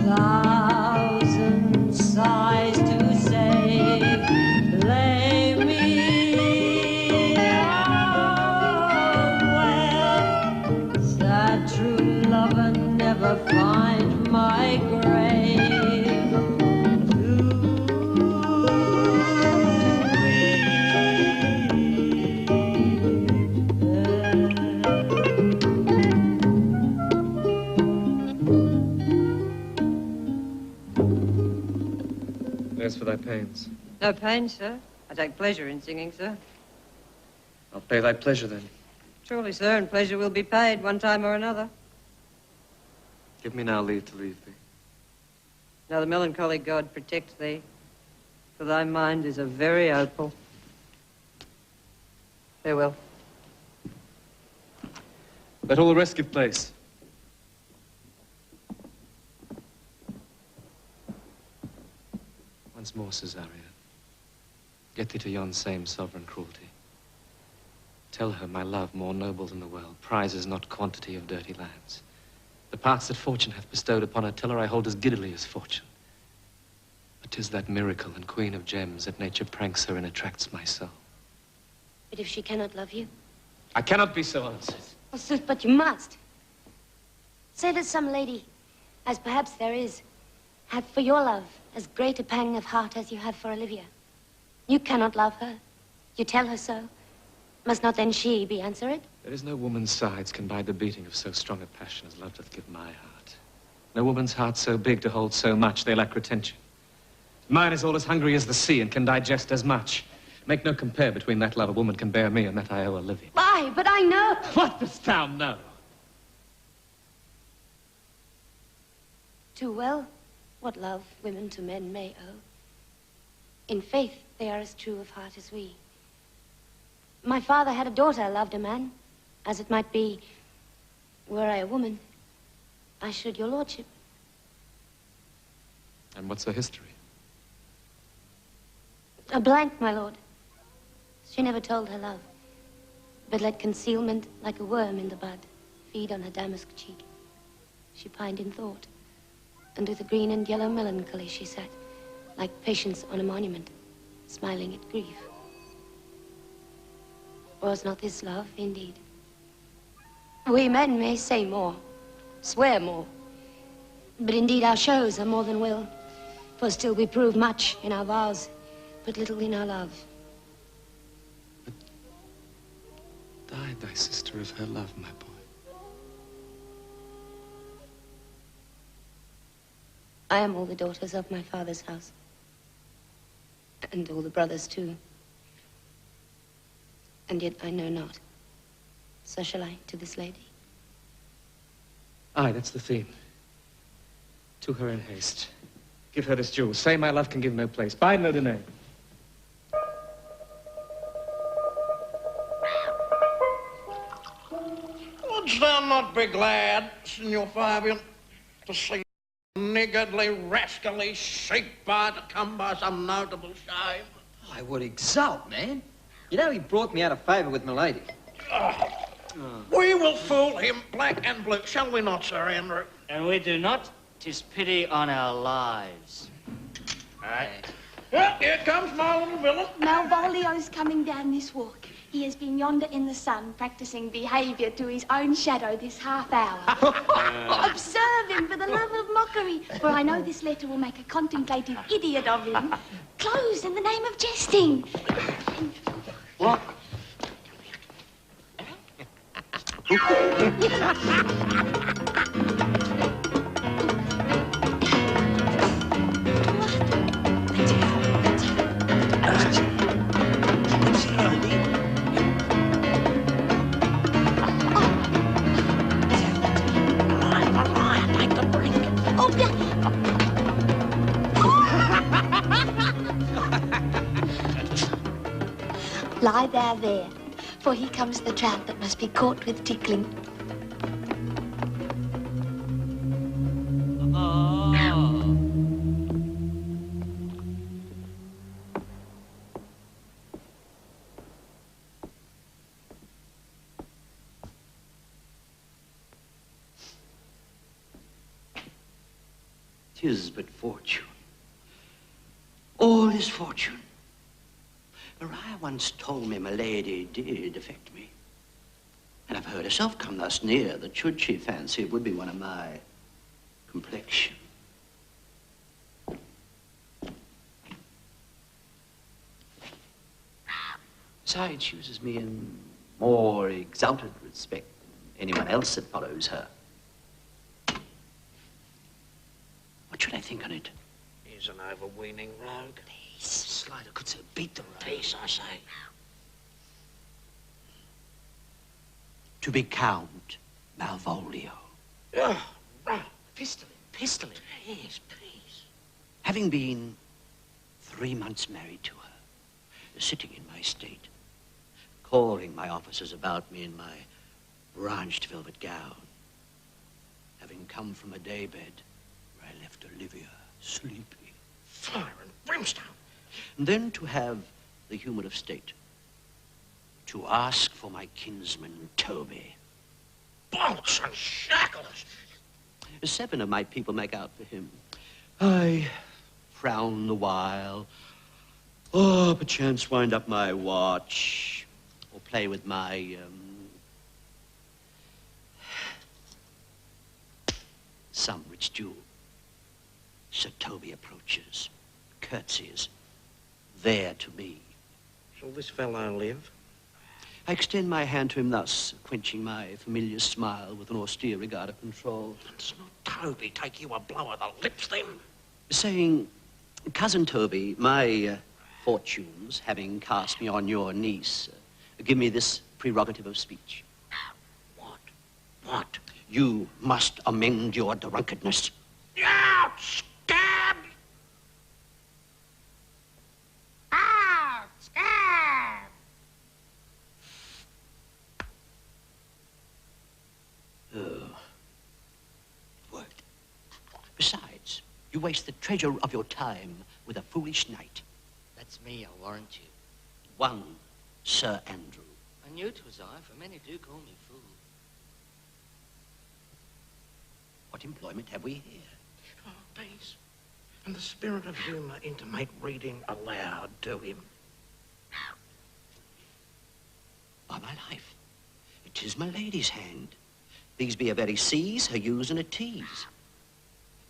thousand sighs to say, lay me out where sad true lover never find my grave. There's for thy pains. No pain, sir. I take pleasure in singing, sir. I'll pay thy pleasure then. Truly, sir, and pleasure will be paid one time or another. Give me now leave to leave thee. Now the melancholy God protect thee, for thy mind is a very opal. Farewell. Let all the rest give place. Once more, Caesarea, get thee to yon same sovereign cruelty. Tell her my love, more noble than the world, prizes not quantity of dirty lands. The parts that fortune hath bestowed upon her, tell her I hold as giddily as fortune. But 'tis that miracle and queen of gems that nature pranks her and attracts my soul. But if she cannot love you? I cannot be so answered. Oh, sooth, but you must. Say that some lady, as perhaps there is, hath for your love as great a pang of heart as you have for Olivia. You cannot love her. You tell her so. Must not then she be answered? There is no woman's sides can bide the beating of so strong a passion as love doth give my heart. No woman's heart so big to hold so much, they lack retention. Mine is all as hungry as the sea and can digest as much. Make no compare between that love a woman can bear me and that I owe Olivia. Aye, but I know. What dost thou know? Too well what love women to men may owe. In faith, they are as true of heart as we. My father had a daughter loved a man, as it might be, were I a woman, I should your lordship. And what's her history? A blank, my lord. She never told her love, but let concealment like a worm in the bud feed on her damask cheek. She pined in thought, and with a green and yellow melancholy she sat, like patience on a monument, smiling at grief. Was not this love, indeed? We men may say more, swear more, but indeed our shows are more than will, for still we prove much in our vows, but little in our love. But died thy sister of her love, my boy? I am all the daughters of my father's house, and all the brothers too. And yet I know not. So shall I to this lady? Aye, that's the theme. To her in haste. Give her this jewel. Say my love can give no place. Bide no delay. Wouldst thou not be glad, Signor Fabian, to see a niggardly, rascally sheep-bar to come by some notable shame? I would exult, man. You know he brought me out of favour with my lady. We will fool him black and blue, shall we not, Sir Andrew? And we do not. 'Tis pity on our lives. All right. Well, here comes my little villain. Malvolio's coming down this walk. He has been yonder in the sun practising behaviour to his own shadow this half hour. Observe him for the love of mockery, for I know this letter will make a contemplative idiot of him. Closed in the name of jesting. What? Lie there, for here comes the trout that must be caught with tickling. 'Tis but fortune. All is fortune. Maria once told me my lady did affect me. And I've heard herself come thus near that should she fancy it would be one of my complexion. Besides, she uses me in more exalted respect than anyone else that follows her. What should I think on it? He's an overweening rogue. Please, Slider could so beat the rogue. Peace, I say. To be Count Malvolio. Oh, right. Pistol him. Yes, please. Having been 3 months married to her, sitting in my state, calling my officers about me in my branched velvet gown, having come from a daybed where I left Olivia sleepy. Fire and brimstone. And then to have the humor of state, to ask for my kinsman Toby. Bolts and shackles. 7 of my people make out for him. I frown the while, or perchance wind up my watch, or play with my, some rich jewel. Sir Toby approaches, curtsies, there to me. Shall this fellow live? I extend my hand to him thus, quenching my familiar smile with an austere regard of control. Does not Toby take you a blow of the lips, then? Saying, Cousin Toby, my fortunes, having cast me on your niece, give me this prerogative of speech. What? You must amend your drunkenness. Out, scab! Out, scab! Oh. Worked. Besides, you waste the treasure of your time with a foolish knight. That's me, I'll warrant you. One, Sir Andrew. I knew 'twas I, for many do call me fool. What employment have we here? Oh, peace. And the spirit of humour intimate reading aloud to him. By my life, it is my lady's hand. These be a very C's, her U's, and a T's.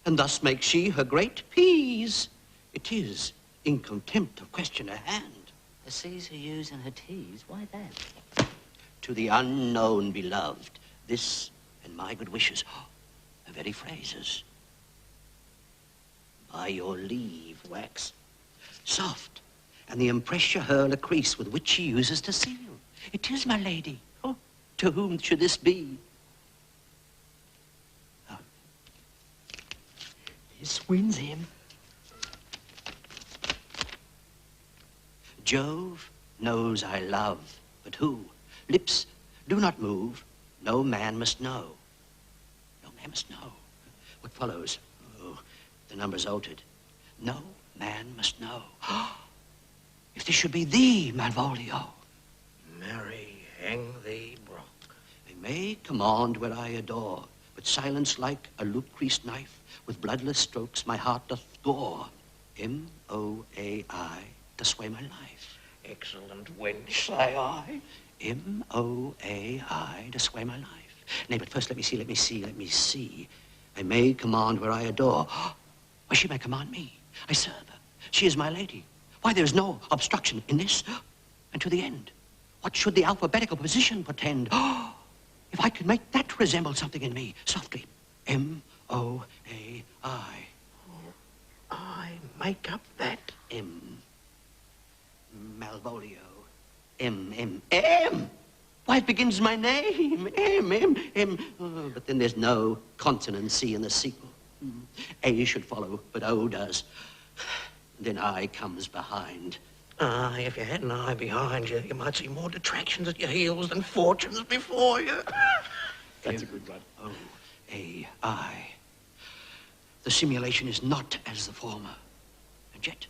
And thus makes she her great P's. It is, in contempt of question, her hand. Her C's, her U's, and her T's? Why that? To the unknown beloved, this and my good wishes, her very phrases. By your leave, wax, soft, and the impressure hurl a crease with which she uses to seal. It is my lady. Oh, to whom should this be? This wins him. Jove knows I love, but who? Lips do not move. No man must know. No man must know. What follows? Oh, the number's altered. No man must know. If this should be thee, Malvolio. Marry, hang thee, Brock. I may command where I adore, but silence like a loop-creased knife, with bloodless strokes my heart doth gore. M-O-A-I to sway my life. Excellent wench, say I. M-O-A-I to sway my life. Nay, but first let me see. I may command where I adore. Why, she may command me. I serve her. She is my lady. Why, there is no obstruction in this. And to the end, what should the alphabetical position portend? If I could make that resemble something in me, softly. M-O-A-I. I make up that. M. Malvolio. M. Why, it begins my name. M. Oh, but then there's no consonancy in the sequel. A should follow, but O does. Then I comes behind. If you had an eye behind you, you might see more detractions at your heels than fortunes before you. That's a good one. O-A-I. The simulation is not as the former. And yet,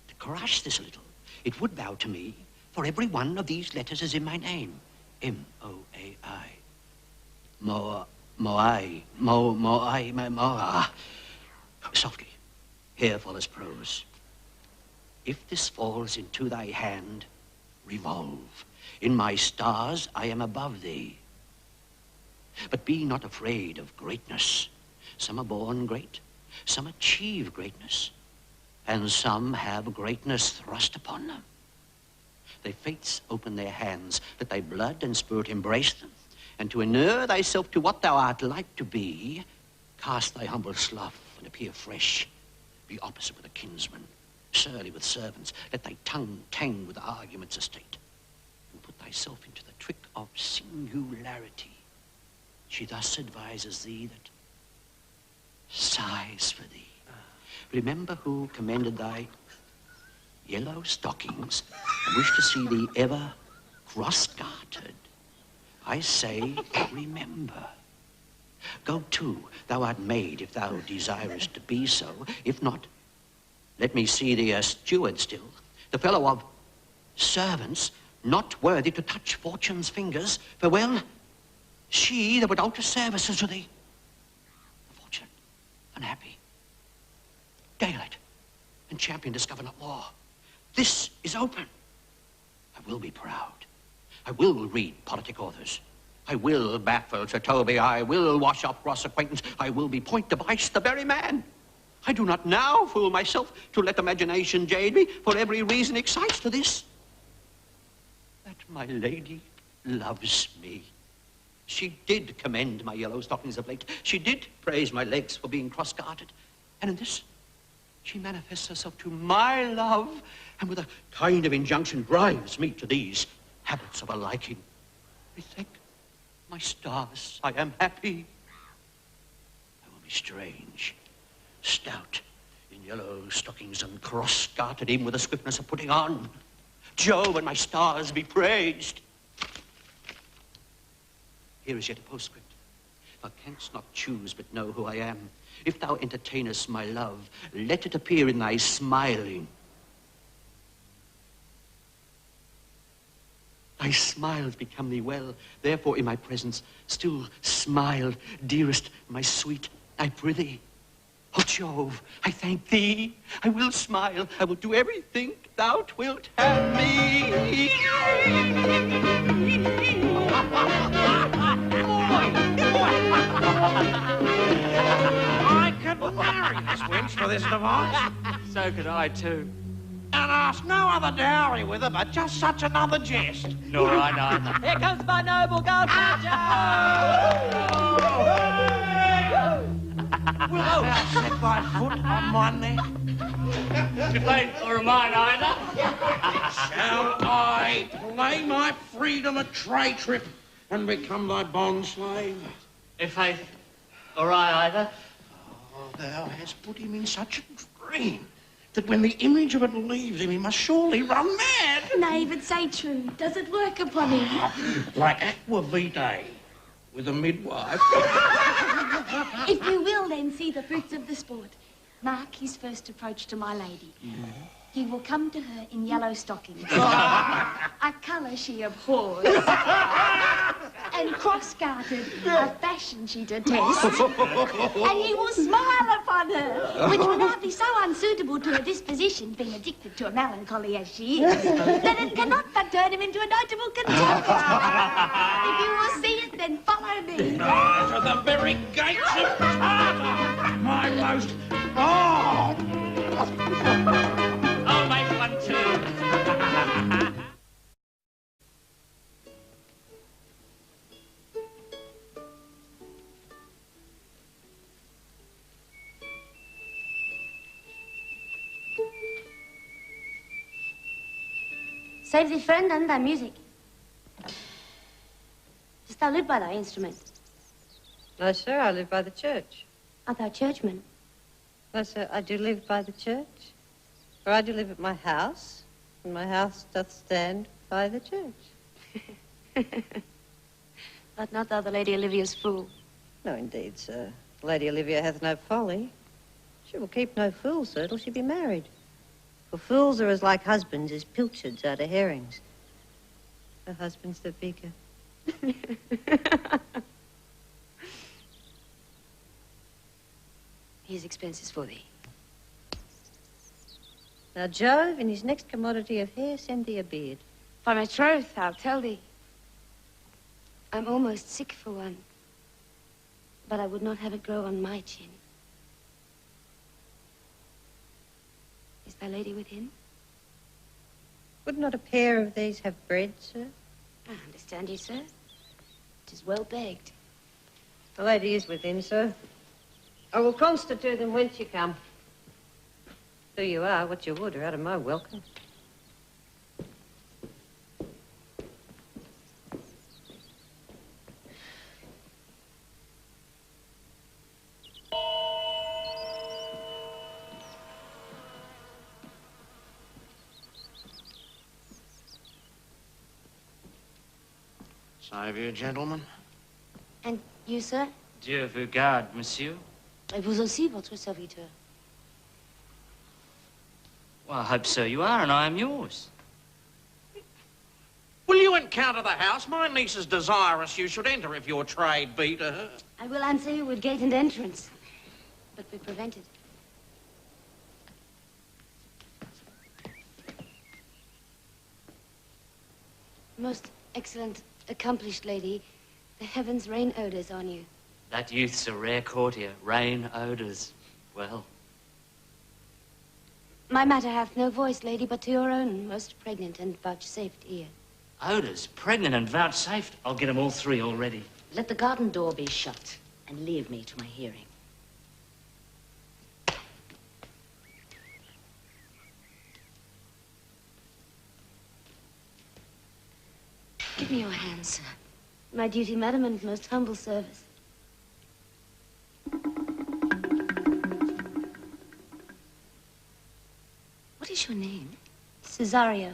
to crush this a little, it would bow to me, for every one of these letters is in my name. M-O-A-I. Moai. softly. Here follows prose. If this falls into thy hand, revolve. In my stars I am above thee. But be not afraid of greatness. Some are born great, some achieve greatness, and some have greatness thrust upon them. Thy fates open their hands, that thy blood and spirit embrace them, and to inure thyself to what thou art like to be, cast thy humble slough and appear fresh. Be opposite with a kinsman, surly with servants, let thy tongue tang with argument's estate, and put thyself into the trick of singularity. She thus advises thee that sighs for thee. Remember who commended thy yellow stockings and wish to see thee ever cross-gartered. I say, remember. Go to, thou art made if thou desirest to be so. If not, let me see thee a steward still, the fellow of servants, not worthy to touch fortune's fingers. Farewell, she that would alter services to thee. Fortunate, unhappy, daylight, and champion discover not more. This is open. I will be proud. I will read politic authors. I will baffle Sir Toby. I will wash off cross acquaintance. I will be point device the very man. I do not now fool myself to let imagination jade me, for every reason excites to this, that my lady loves me. She did commend my yellow stockings of late. She did praise my legs for being cross-gartered. And in this, she manifests herself to my love, and with a kind of injunction drives me to these habits of a liking. Rethink, my stars, I am happy. I will be strange, stout, in yellow stockings and cross-gartered, even with the swiftness of putting on. Jove and my stars be praised. Here is yet a postscript. Thou canst not choose but know who I am. If thou entertainest my love, let it appear in thy smiling. Thy smiles become thee well, therefore in my presence still smile, dearest, my sweet, I prithee. Oh, Jove, I thank thee. I will smile. I will do everything thou wilt have me. I could marry this wench for this device. So could I, too. And ask no other dowry with her but just such another jest. Nor I neither. Here comes my noble goldfincher! Wilt thou set thy foot on my neck? If ain't or mine either. Shall I play my freedom a tray trip and become thy bond slave? If ain't or I either. Oh, thou hast put him in such a dream that when the image of it leaves him, he must surely run mad. Nay, but say true, does it work upon him? Like aqua vitae with a midwife. If you will then see the fruits of the sport, mark his first approach to my lady. He will come to her in yellow stockings, a colour she abhors, and cross-gartered, a fashion she detests, and he will smile upon her, which will not be so unsuitable to her disposition, being addicted to a melancholy as she is, that it cannot but turn him into a notable contemporary. If you will see it, then follow me. To the very gates of Tartar, my most... Oh! I'll make one too. Save thee, friend, and thy music. Dost thou live by thy instrument? No, sir, I live by the church. Art thou churchman? No, sir, I do live by the church. For I do live at my house, and my house doth stand by the church. Art not thou the Lady Olivia's fool? No, indeed, sir. Lady Olivia hath no folly. She will keep no fool, sir, till she be married. For fools are as like husbands as pilchards out of herrings. Her husband's the bigger. His expenses for thee. Now, Jove, in his next commodity of hair, send thee a beard. By my troth, I'll tell thee. I'm almost sick for one, but I would not have it grow on my chin. Is thy lady within? Would not a pair of these have bread, sir? I understand you, sir. It is well begged. The lady is within, sir. I will constitute them whence you come. Who you are, what you would, are out of my welcome. Saviour, gentlemen. And you, sir? Dieu vous garde, monsieur. Et vous aussi, votre serviteur. Well, I hope so you are, and I am yours. Will you encounter the house? My niece is desirous you should enter if your trade be to her. I will answer you with gate and entrance, but be prevented. Most excellent, accomplished lady, the heavens rain odors on you. That youth's a rare courtier. Rain odours. Well. My matter hath no voice, lady, but to your own most pregnant and vouchsafed ear. Odours, pregnant and vouchsafed. I'll get 'em all three already. Let the garden door be shut and leave me to my hearing. Give me your hand, sir. My duty, madam, and most humble service. What is your name? Cesario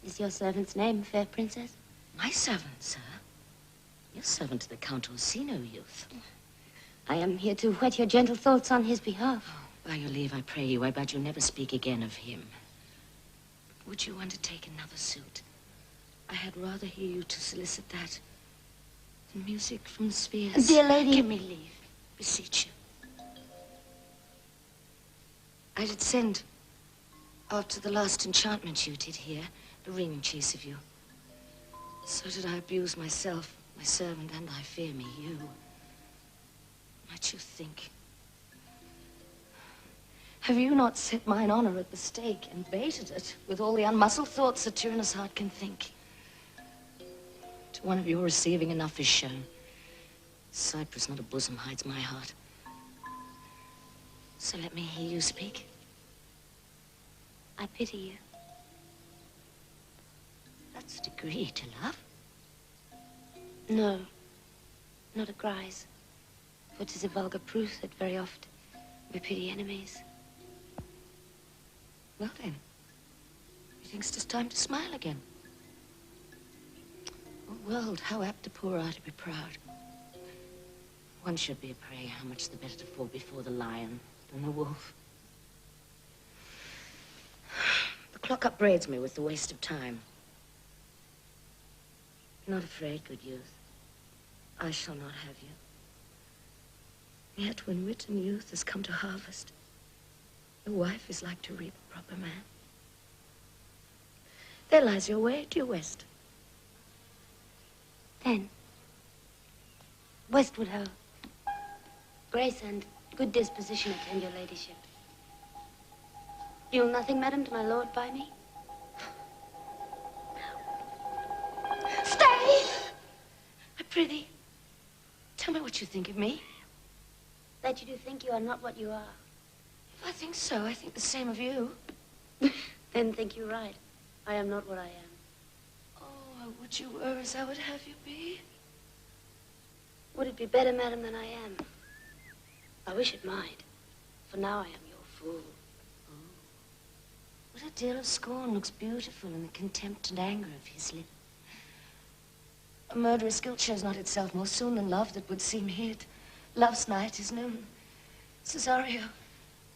is your servant's name, fair princess. My servant, sir? Your servant to the Count Orsino, youth. I am here to whet your gentle thoughts on his behalf. Oh, by your leave, I pray you, I bade you never speak again of him. Would you undertake another suit? I had rather hear you to solicit that than music from the spheres. Dear lady. Give me leave, beseech you. I did send, after the last enchantment you did here, a ring chase of you. So did I abuse myself, my servant, and I fear me, you. Might you think? Have you not set mine honor at the stake and baited it with all the unmuscled thoughts a tyrannous heart can think? To one of you receiving enough is shown. Cypress, not a bosom, hides my heart. So let me hear you speak. I pity you. That's a degree to love. No, not a grise. For 'tis a vulgar proof that very oft we pity enemies. Well then, methinks 'tis time to smile again. Oh, world, how apt a poor are to be proud. One should be a prey, how much the better to fall before the lion than the wolf. The clock upbraids me with the waste of time. Not afraid, good youth. I shall not have you. Yet when wit and youth has come to harvest, a wife is like to reap a proper man. There lies your way, due west. Then, westward ho. Grace and good disposition attend your ladyship. You'll nothing, madam, to my lord by me? Stay! I prithee, tell me what you think of me. That you do think you are not what you are. If I think so, I think the same of you. Then think you right. I am not what I am. Oh, I would you were as I would have you be. Would it be better, madam, than I am? I wish it might, for now I am your fool. Oh. What a deal of scorn looks beautiful in the contempt and anger of his lip. A murderous guilt shows not itself more soon than love that would seem hid. Love's night is noon. Cesario,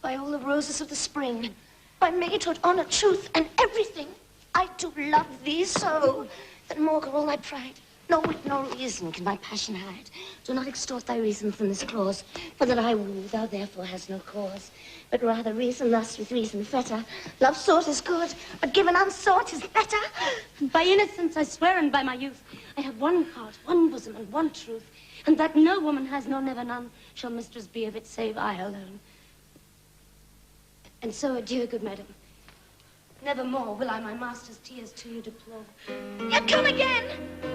by all the roses of the spring, by maidhood, honor, truth, and everything, I do love thee so that maugre all thy pride. No, with no reason can my passion hide. Do not extort thy reason from this clause, for that I woo, thou therefore hast no cause. But rather reason thus with reason fetter. Love sought is good, but given unsought is better. By innocence I swear, and by my youth, I have one heart, one bosom, and one truth, and that no woman has, nor never none, shall mistress be of it, save I alone. And so adieu, good madam. Nevermore will I my master's tears to you deplore. Yet come again,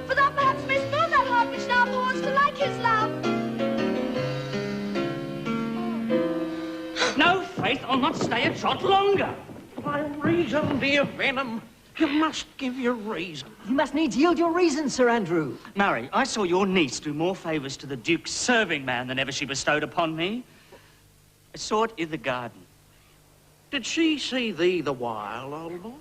for thou perhaps mayst move that heart which now pours to like his love. No, Faith, I'll not stay a jot longer. My reason, dear Venom. You must give your reason. You must needs yield your reason, Sir Andrew. Murray, I saw your niece do more favours to the Duke's serving man than ever she bestowed upon me. I saw it in the garden. Did she see thee the while, old boy?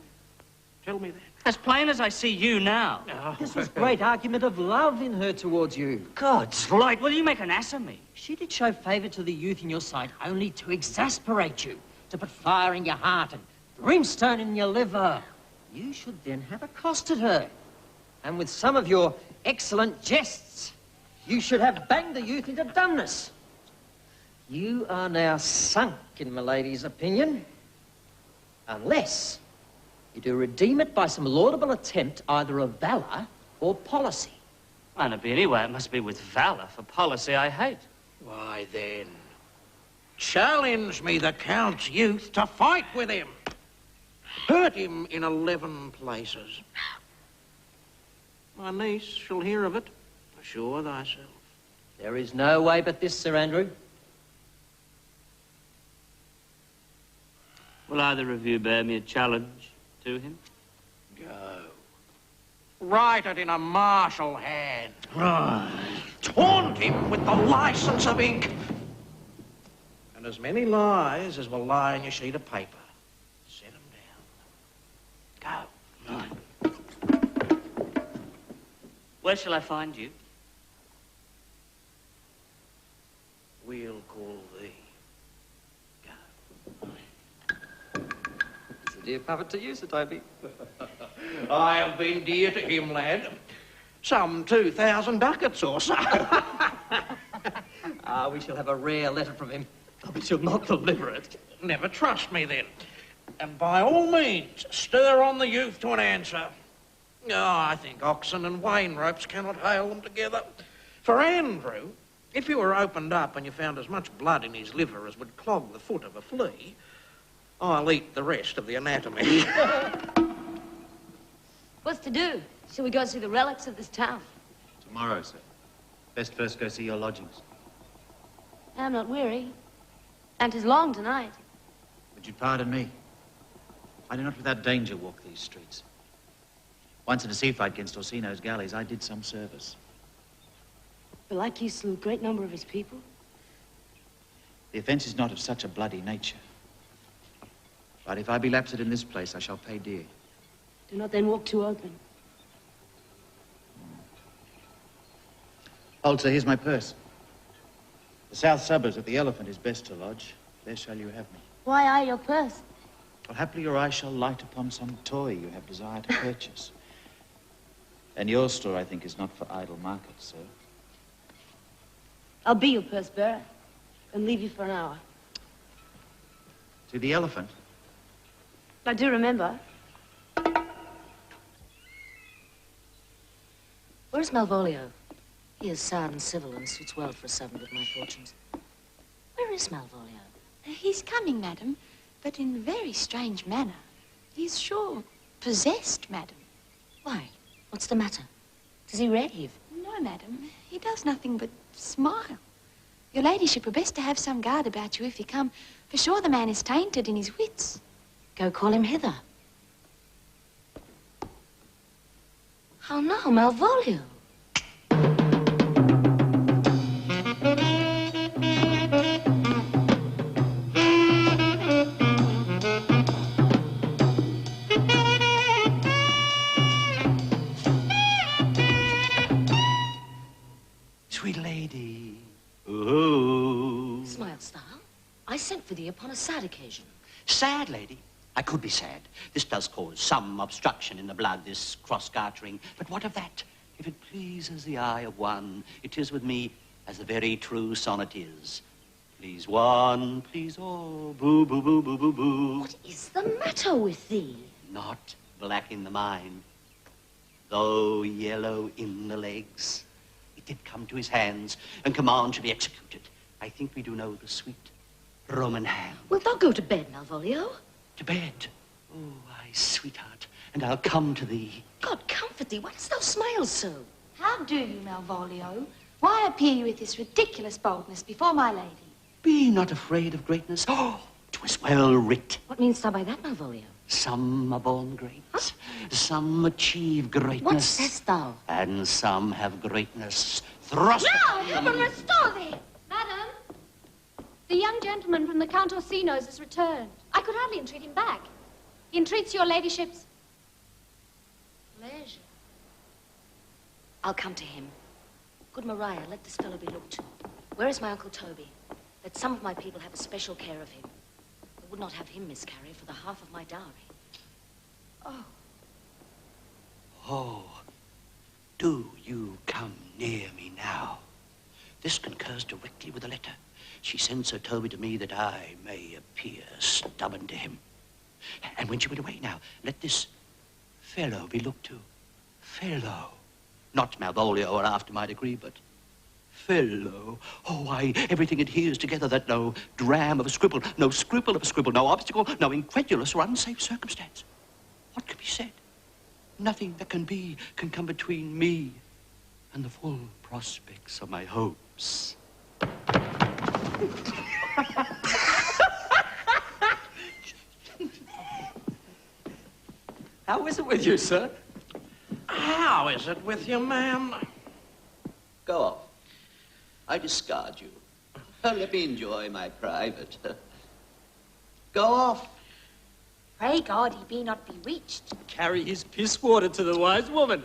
Tell me that. As plain as I see you now. Oh. This was great argument of love in her towards you. God's light, will you make an ass of me? She did show favour to the youth in your sight only to exasperate you, to put fire in your heart and brimstone in your liver. You should then have accosted her, and with some of your excellent jests, you should have banged the youth into dumbness. You are now sunk in my lady's opinion, unless you do redeem it by some laudable attempt either of valour or policy. And it be anyway, it must be with valour, for policy I hate. Why then, challenge me the Count's youth to fight with him. Hurt him in 11 places. My niece shall hear of it. Assure thyself. There is no way but this, Sir Andrew. Will either of you bear me a challenge to him? Go. Write it in a martial hand. Taunt him with the license of ink. And as many lies as will lie on your sheet of paper. Set them down. Go. Where shall I find you? We'll call thee. It's a dear puppet to you, Sir Toby. I have been dear to him, lad. Some 2,000 ducats or so. We shall have a rare letter from him. But you'll not deliver it. Never trust me, then. And by all means, stir on the youth to an answer. Oh, I think oxen and wain ropes cannot hale them together. For Andrew, if he were opened up and you found as much blood in his liver as would clog the foot of a flea, I'll eat the rest of the anatomy. What's to do? Shall we go see the relics of this town? Tomorrow, sir. Best first go see your lodgings. I'm not weary. And 'tis long tonight. Would you pardon me? I do not without danger walk these streets. Once in a sea fight against Orsino's galleys, I did some service. Belike you slew a great number of his people? The offence is not of such a bloody nature. But if I be lapsed in this place, I shall pay dear. Do not then walk too open. Old sir, here's my purse. The south suburbs at the Elephant is best to lodge. There shall you have me. Why I your purse? Well, haply your eye shall light upon some toy you have desire to purchase. And your store, I think, is not for idle market, sir. I'll be your purse bearer and leave you for an hour. To the Elephant? I do remember. Where's Malvolio? He is sad and civil and suits well for a servant with my fortunes. Where is Malvolio? He's coming, madam, but in a very strange manner. He's sure possessed, madam. Why? What's the matter? Does he rave? No, madam. He does nothing but smile. Your ladyship were best to have some guard about you if you come, for sure the man is tainted in his wits. Go call him hither. How now, Malvolio? Sweet lady. Ooh. Smilest thou? I sent for thee upon a sad occasion. Sad, lady? I could be sad. This does cause some obstruction in the blood, this cross-gartering. But what of that? If it pleases the eye of one, it is with me as the very true sonnet is. Please one, please all, boo, boo, boo, boo, boo, boo. What is the matter with thee? Not black in the mind, though yellow in the legs. It did come to his hands, and command should be executed. I think we do know the sweet Roman hand. Wilt thou go to bed, Malvolio? To bed? Oh, aye, sweetheart, and I'll come to thee. God comfort thee, why dost thou smile so? How do you, Malvolio? Why appear you with this ridiculous boldness before my lady? Be not afraid of greatness. Oh, 'twas well writ. What meanst thou by that, Malvolio? Some are born great, some achieve greatness. What sayst thou? And some have greatness thrust. No, heaven restore thee! Madam, the young gentleman from the Count Orsino's has returned. I could hardly entreat him back. He entreats your ladyship's pleasure. I'll come to him. Good Maria, let this fellow be looked to. Where is my Uncle Toby? Let some of my people have a special care of him. I would not have him miscarry for the half of my dowry. Oh. Oh, do you come near me now. This concurs directly with the letter. She sends Sir Toby to me that I may appear stubborn to him. And when she went away now, let this fellow be looked to. Fellow. Not Malvolio or after my degree, but fellow. Oh, why, everything adheres together that no dram of a scribble, no scruple of a scribble, no obstacle, no incredulous or unsafe circumstance. What can be said? Nothing that can be can come between me and the full prospects of my hopes. How is it with you, sir? How is it with you, ma'am? Go off. I discard you. Let me enjoy my private. Go off. Pray God he be not bewitched. Carry his piss water to the wise woman.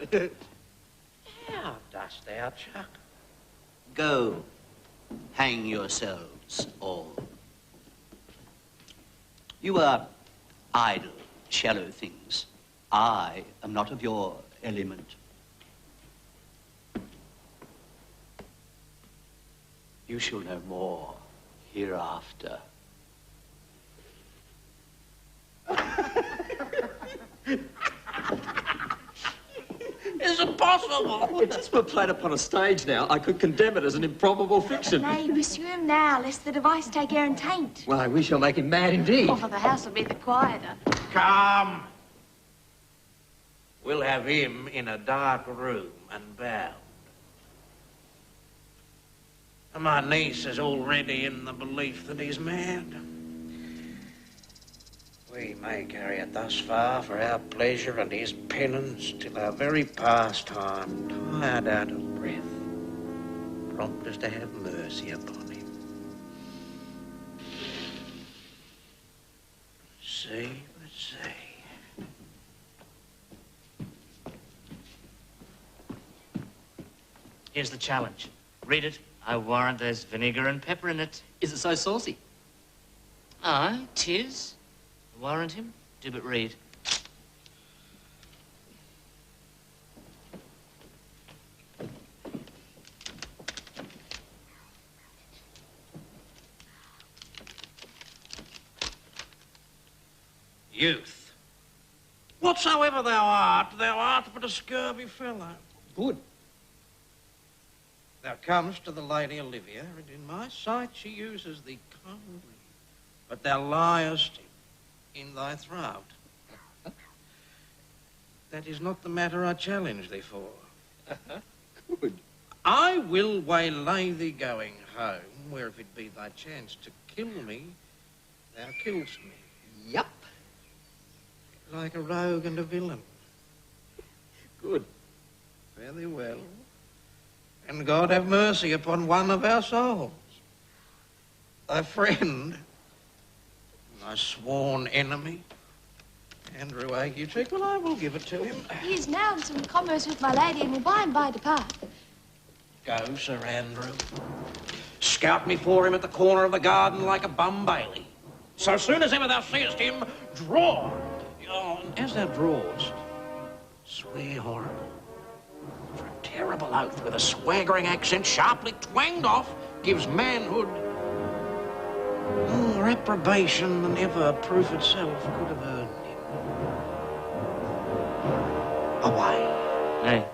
How dost thou, Chuck? Go. Hang yourselves all. You are idle, shallow things. I am not of your element. You shall know more hereafter. Is it possible? If this were played upon a stage now, I could condemn it as an improbable fiction. Nay, pursue him now, lest the device take air and taint. Why, we shall make him mad indeed. Or for the house will be the quieter. Come. We'll have him in a dark room and bound. And my niece is already in the belief that he's mad. We may carry it thus far for our pleasure and his penance till our very pastime, tired out of breath, prompt us to have mercy upon him. See, but see. Here's the challenge. Read it. I warrant there's vinegar and pepper in it. Is it so saucy? Aye, 'tis. I warrant him. Do but read. Youth. Whatsoever thou art but a scurvy fellow. Good. Thou comest to the Lady Olivia, and in my sight she uses thee kindly, but thou liest in thy throat. That is not the matter I challenge thee for. Good. I will waylay thee going home, where if it be thy chance to kill me, thou kill'st me. Yup. Like a rogue and a villain. Good. Fare thee well. And God have mercy upon one of our souls. Thy friend, thy sworn enemy, Andrew Aguecheek. Well, I will give it to him. He is now in some commerce with my lady and will by and by depart. Go, Sir Andrew. Scout me for him at the corner of the garden like a bum bailey. So soon as ever thou seest him, draw. Oh, and as thou drawest, swear horrible. For terrible oath with a swaggering accent sharply twanged off gives manhood more approbation than ever proof itself could have earned him. Away. Hey,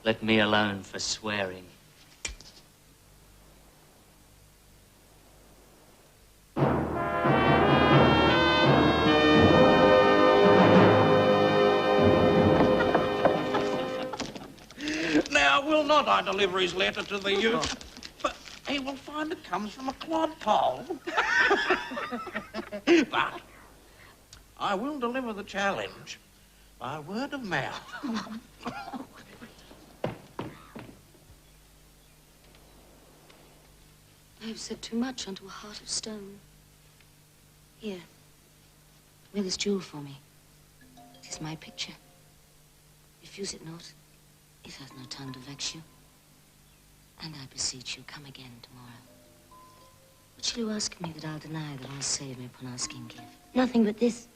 let me alone for swearing. Now, will not I deliver his letter to the youth? But he will find it comes from a clodpole. But I will deliver the challenge by word of mouth. I have said too much unto a heart of stone. Here, wear this jewel for me. It is my picture. Refuse it not. It hath no tongue to vex you. And I beseech you, come again tomorrow. What shall you ask of me that I'll deny that I'll save me upon asking give? Nothing but this.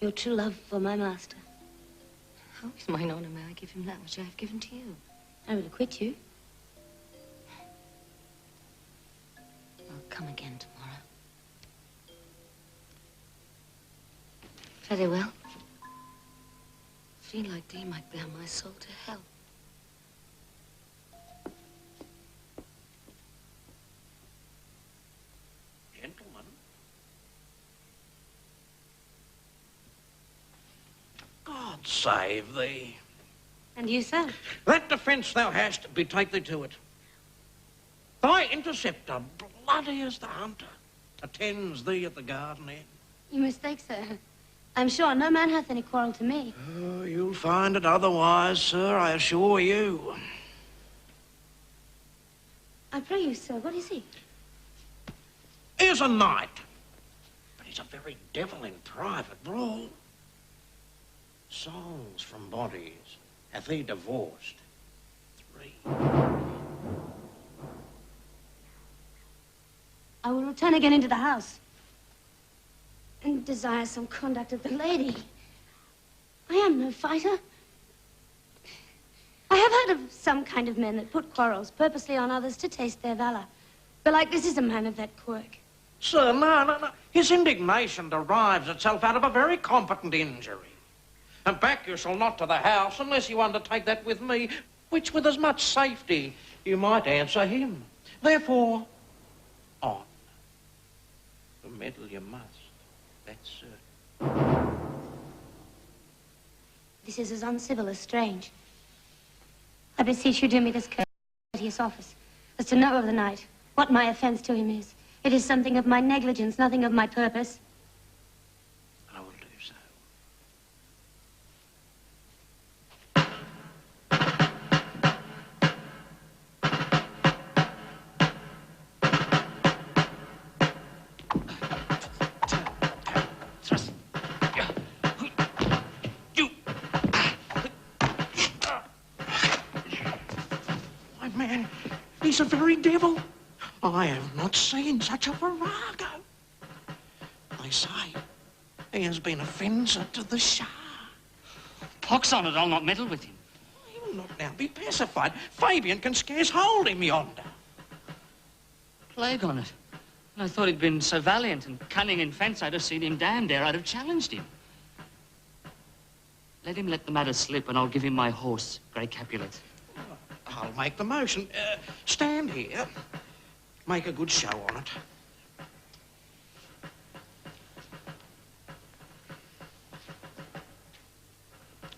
Your true love for my master. How is mine honor may I give him that which I have given to you? I will acquit you. I'll come again tomorrow. Very well. Feel like thee might bear my soul to hell. Gentlemen. God save thee. And you, sir? That defence thou hast, betake thee to it. Thy interceptor, bloody as the hunter, attends thee at the garden end. You mistake, sir. I'm sure no man hath any quarrel to me. Oh, you'll find it otherwise, sir, I assure you. I pray you, sir, what is he? He's a knight, but he's a very devil in private brawl. Souls from bodies hath he divorced 3. I will return again into the house and desire some conduct of the lady. I am no fighter. I have heard of some kind of men that put quarrels purposely on others to taste their valor. But like this is a man of that quirk. Sir, no. His indignation derives itself out of a very competent injury. And back you shall not to the house unless you undertake that with me, which with as much safety you might answer him. Therefore, on. The meddle you must, that's certain. This is as uncivil as strange. I beseech you do me this courteous office, as to know of the knight, what my offence to him is. It is something of my negligence, nothing of my purpose. I will do so. My man, he's a very devil. I have not seen such a virago. They say he has been a fencer to the Shah. Pox on it, I'll not meddle with him. He will not now be pacified. Fabian can scarce hold him yonder. Plague on it. And I thought he'd been so valiant and cunning in fence, I'd have seen him damned ere I'd have challenged him. Let him let the matter slip, and I'll give him my horse, Grey Capulet. I'll make the motion. Stand here. Make a good show on it.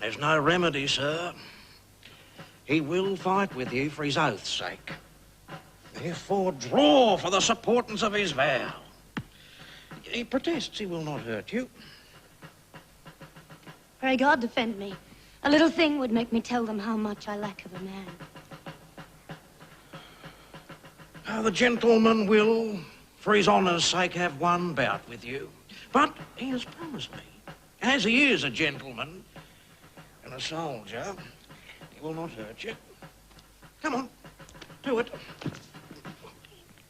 There's no remedy, sir. He will fight with you for his oath's sake. Therefore, draw for the supportance of his vow. He protests he will not hurt you. Pray God defend me. A little thing would make me tell them how much I lack of a man. The gentleman will, for his honour's sake, have one bout with you. But he has promised me, as he is a gentleman and a soldier, he will not hurt you. Come on, do it.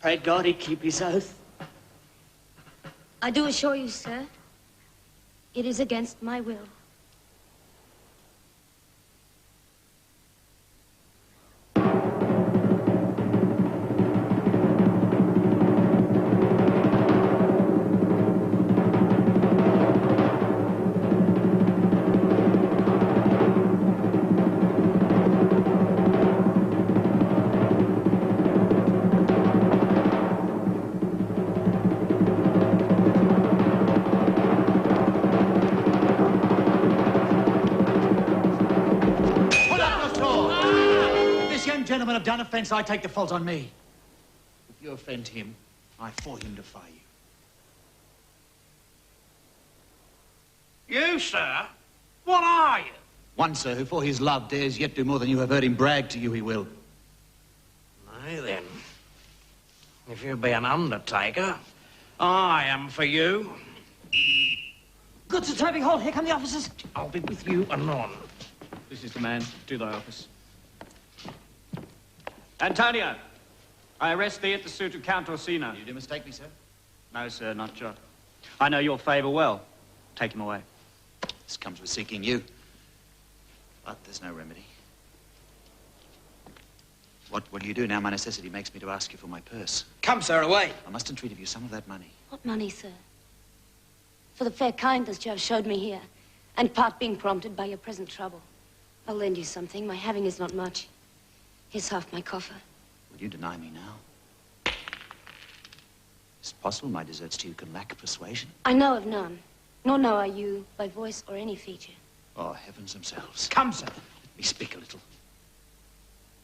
Pray God he keep his oath. I do assure you, sir, it is against my will. have done offence, I take the fault on me. If you offend him, I for him defy you. You, sir? What are you? One, sir, who for his love dares yet do more than you have heard him brag to you he will. Nay, then. If you be an undertaker, I am for you. Good Sir Toby Hall, here come the officers. I'll be with you anon. This is the man. Do thy office. Antonio, I arrest thee at the suit of Count Orsino. You do mistake me, sir? No, sir, not jot. I know your favour well. Take him away. This comes with seeking you. But there's no remedy. What do you do now? My necessity makes me to ask you for my purse. Come, sir, away. I must entreat of you some of that money. What money, sir? For the fair kindness you have showed me here, and part being prompted by your present trouble. I'll lend you something. My having is not much. Here's half my coffer. Will you deny me now? Is it possible my deserts to you can lack persuasion? I know of none, nor know I you by voice or any feature. Oh, heavens themselves. Come, sir. Let me speak a little.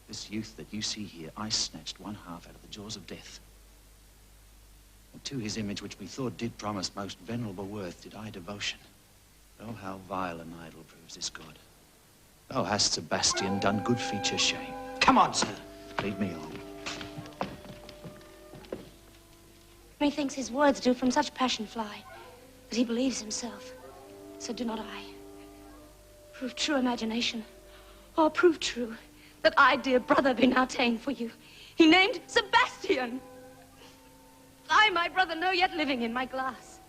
This youth that you see here, I snatched one half out of the jaws of death. And to his image, which methought did promise most venerable worth, did I devotion. Oh, how vile an idol proves this god. Thou hast, Sebastian, done good feature shame. Come on, sir. Lead me on. Methinks his words do from such passion fly, that he believes himself. So do not I. Prove true imagination, or prove true that I, dear brother, be now ta'en for you. He named Sebastian. I, my brother, know yet living in my glass.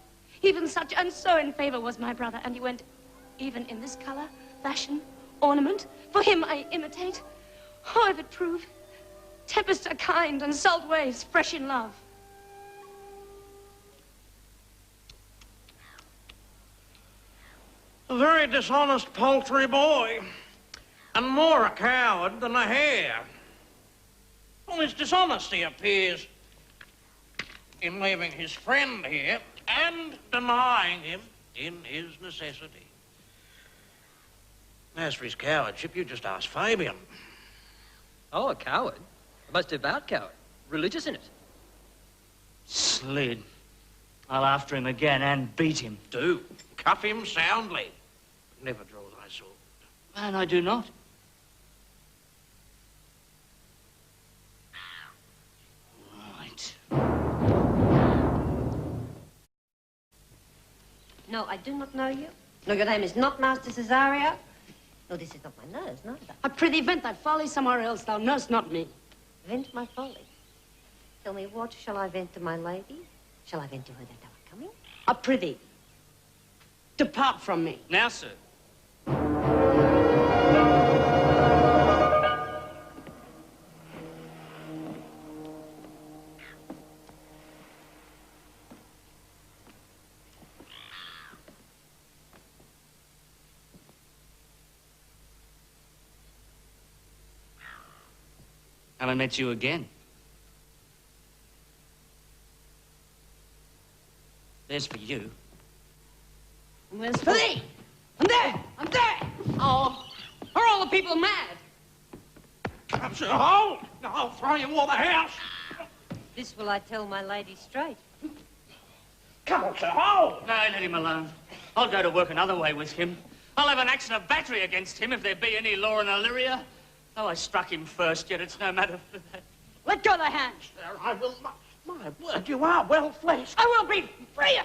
Even such and so in favor was my brother, and he went even in this color, fashion, ornament. For him I imitate. Oh, if it prove, tempest are kind and salt waves fresh in love. A very dishonest, paltry boy, and more a coward than a hare. Well, his dishonesty appears in leaving his friend here and denying him in his necessity. As for his cowardship, you just ask Fabian. Oh, a coward? A most devout coward. Religious in it. Slid. I'll after him again and beat him. Do. Cuff him soundly. Never draw thy sword. And I do not. Right. No, I do not know you. No, your name is not Master Cesario. No, this is not my nose, neither. I prithee vent thy folly somewhere else, thou knowest not me. Vent my folly. Tell me, what shall I vent to my lady? Shall I vent to her that thou art coming? I prithee, depart from me. Now, sir. Have I met you again? There's for you. And where's for thee? I'm there! I'm there! Oh, are all the people mad? Come, Sir Hole! I'll throw you over the house! This will I tell my lady straight. Come on, Sir Hole! No, let him alone. I'll go to work another way with him. I'll have an action of battery against him if there be any law in Illyria. Though I struck him first, yet it's no matter for that. Let go thy hand. Sir, I will not. My word, you are well fleshed. I will be free.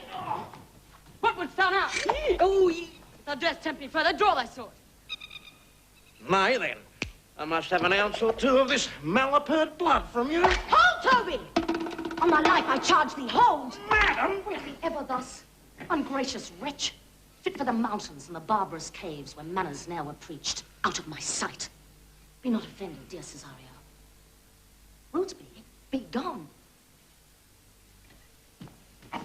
What wouldst thou now? Oh, if thou darest tempt me further, draw thy sword. Nay, then. I must have an ounce or two of this malapert blood from you. Hold, Toby! On my life, I charge thee, hold! Madam! Will he ever thus? Ungracious wretch. Fit for the mountains and the barbarous caves where manners ne'er were preached. Out of my sight. Be not offended, dear Cesario. Rootsby, be gone. I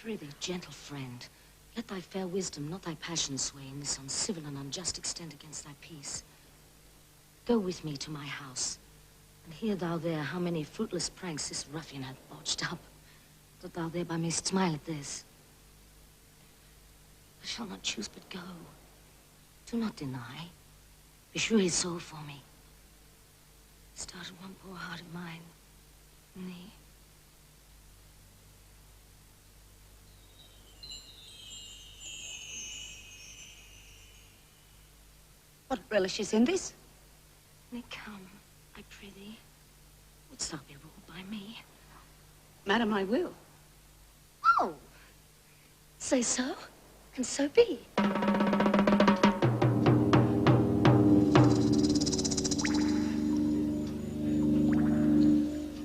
pray thee, gentle friend, let thy fair wisdom, not thy passion, sway in this uncivil and unjust extent against thy peace. Go with me to my house. And hear thou there how many fruitless pranks this ruffian hath botched up, that thou thereby mayst smile at this. I shall not choose but go. Do not deny. Beshrew his soul for me. Started one poor heart of mine, and thee. What relish is in this? Nay, come, I pray thee. Wouldst thou be ruled by me? Madam, I will. Oh! Say so, and so be.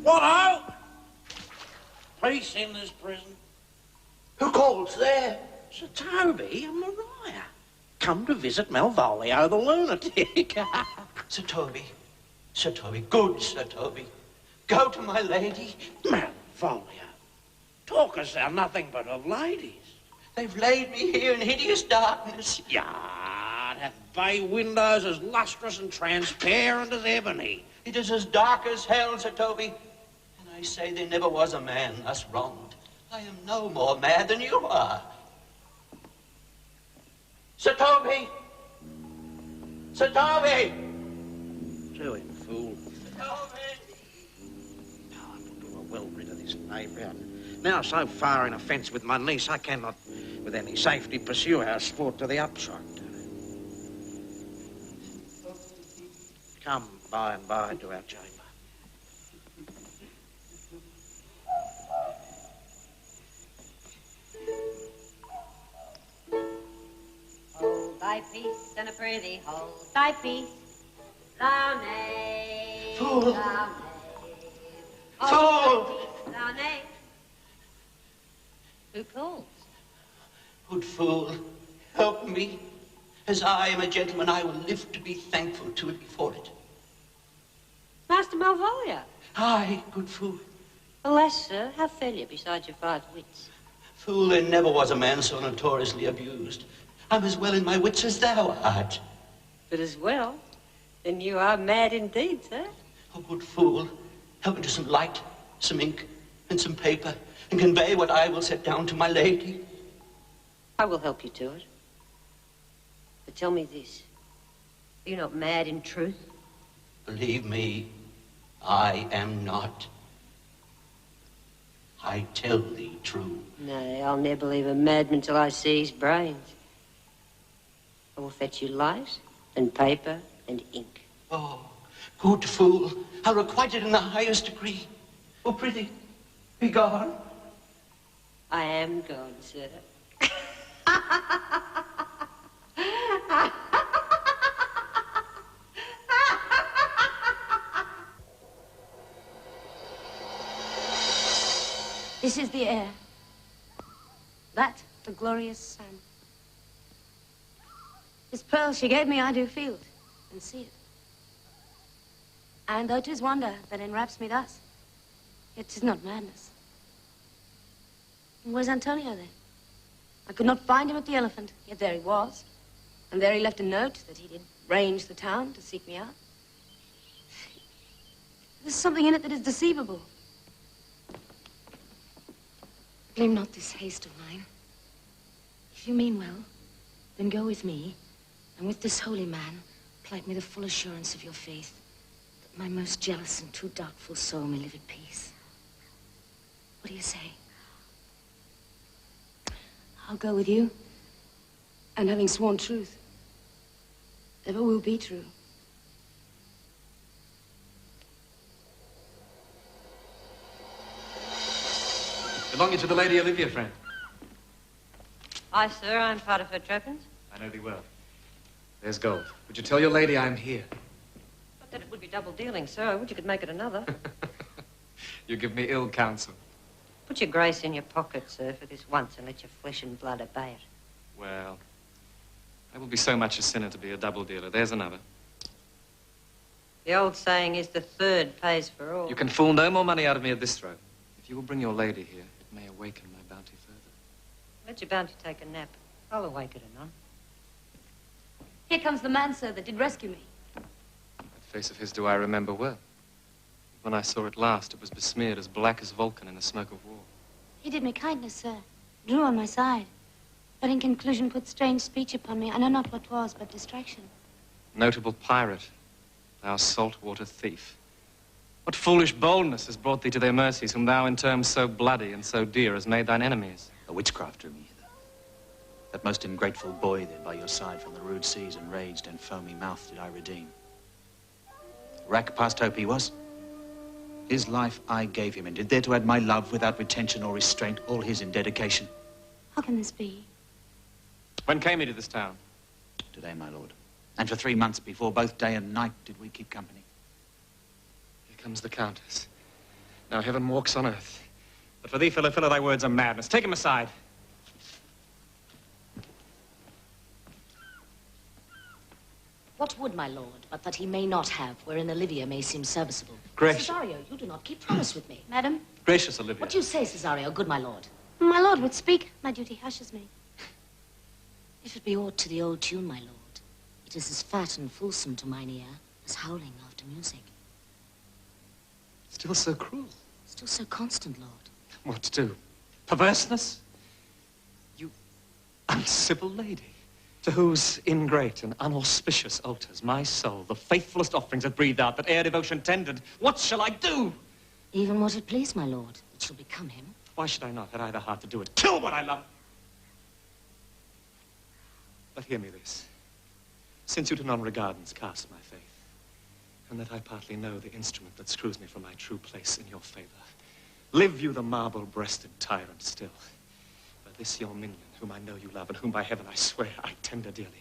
What-o? Peace in this prison. Who calls there? Sir Toby and Maria. Come to visit Malvolio the lunatic. Sir Toby, good Sir Toby, go to my lady. Malvolio, talkest thou nothing but of ladies? They've laid me here in hideous darkness. Yard hath bay windows as lustrous and transparent as ebony. It is as dark as hell, Sir Toby. And I say there never was a man thus wronged. I am no more mad than you are. Sir Toby! Sir Toby! To him, fool. Sir Toby! Oh, I would do well rid of this neighbour. Now so far in offence with my niece, I cannot with any safety pursue our sport to the upshot. Come by and by to our chamber. Hold thy peace and a prithee, hold thy peace. Thou knave, Fool. thou knave. Fool. Hold thy peace, thou knave. Who calls? Good fool, help me. As I am a gentleman, I will live to be thankful to it before it. Master Malvolio. Aye, good fool. Alas, sir, how fell you beside your father's wits? Fool, there never was a man so notoriously abused. I'm as well in my wits as thou art. But as well, then you are mad indeed, sir. Oh, good fool, help me to some light, some ink, and some paper, and convey what I will set down to my lady. I will help you to it. But tell me this. Are you not mad in truth? Believe me, I am not. I tell thee true. Nay, I'll never believe a madman till I see his brains. I will fetch you light and paper and ink. Oh, good fool, I requite it in the highest degree. Oh, prithee, be gone. I am gone, sir. This is the air. That, the glorious sun. This pearl she gave me, I do feel it and see it. And though 'tis wonder that enwraps me thus, yet 'tis not madness. And where's Antonio then? I could not find him at the Elephant, yet there he was. And there he left a note that he did range the town to seek me out. There's something in it that is deceivable. Blame not this haste of mine. If you mean well, then go with me, and with this holy man, plight me the full assurance of your faith, that my most jealous and too doubtful soul may live at peace. What do you say? I'll go with you, and having sworn truth, ever will be true. Belonging to the Lady Olivia, friend. Aye, sir, I'm part of her trappings. I know thee well. There's gold. Would you tell your lady I'm here? Not that it would be double dealing, sir. I would you could make it another. You give me ill counsel. Put your grace in your pocket, sir, for this once, and let your flesh and blood obey it. Well, I will be so much a sinner to be a double dealer. There's another. The old saying is the third pays for all. You can fool no more money out of me at this throw. If you will bring your lady here, it may awaken my bounty further. Let your bounty take a nap. I'll awake it anon. Here comes the man, sir, that did rescue me. That face of his do I remember well. When I saw it last, it was besmeared as black as Vulcan in the smoke of war. He did me kindness, sir. Drew on my side. But in conclusion put strange speech upon me. I know not what was, but distraction. Notable pirate, thou saltwater thief. What foolish boldness has brought thee to their mercies, whom thou in terms so bloody and so dear has made thine enemies? A witchcraft drew me hither. That most ingrateful boy there by your side from the rude seas and raged and foamy mouth did I redeem. Rack past hope he was. His life I gave him, and did there to add my love without retention or restraint, all his in dedication. How can this be? When came he to this town? Today, my lord. And for 3 months before, both day and night did we keep company. Here comes the Countess. Now heaven walks on earth. But for thee, Philip, thy words are madness. Take him aside. What would my lord, but that he may not have, wherein Olivia may seem serviceable? Gracious. Cesario, you do not keep promise with me. Madam? Gracious Olivia. What do you say, Cesario, good my lord? My lord would speak. My duty hushes me. If it be aught to the old tune, my lord, it is as fat and fulsome to mine ear as howling after music. Still so cruel. Still so constant, lord. What to do? Perverseness? You uncivil lady, to whose ingrate and unauspicious altars my soul, the faithfulest offerings have breathed out that ere devotion tended, what shall I do? Even what it please, my lord, it shall become him. Why should I not, had I the heart to do it? Kill what I love! But hear me this. Since you to non-regardance cast my faith, and that I partly know the instrument that screws me from my true place in your favor, live you the marble-breasted tyrant still. But this your minion, whom I know you love, and whom by heaven I swear I tender dearly,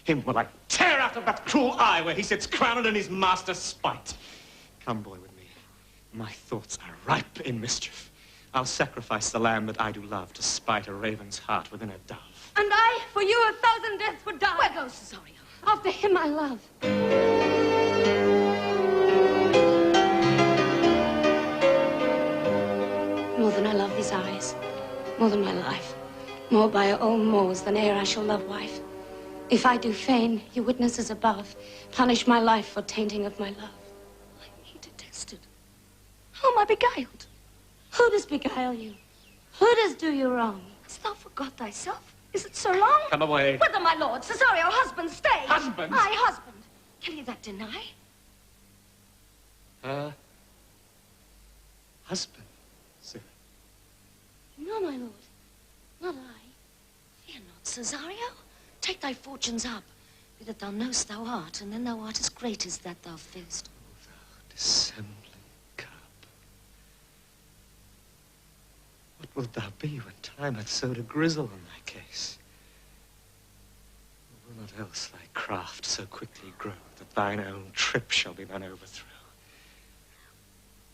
him will I tear out of that cruel eye where he sits crowned in his master's spite. Come, boy, with me. My thoughts are ripe in mischief. I'll sacrifice the lamb that I do love to spite a raven's heart within a dove. And I, for you, 1,000 deaths would die. Where goes Cesario? After him I love. More than I love these eyes, more than my life, more by your own moors than e'er I shall love wife. If I do feign, you witnesses above, punish my life for tainting of my love. I am detested. How am I beguiled? Who does beguile you? Who does do you wrong? Hast thou forgot thyself? Is it so long? Come away. Whither, my lord? Cesario, husband, stay. Husband? Aye, husband. Can you that deny? Her husband, sir. No, my lord. Not I. Fear not, Cesario. Take thy fortunes up. Be that thou knowest thou art, and then thou art as great as that thou fearest. O thou dissembling cup. What wilt thou be when time hath sowed a grizzle on thy case? Or will not else thy craft so quickly grow that thine own trip shall be thine overthrow?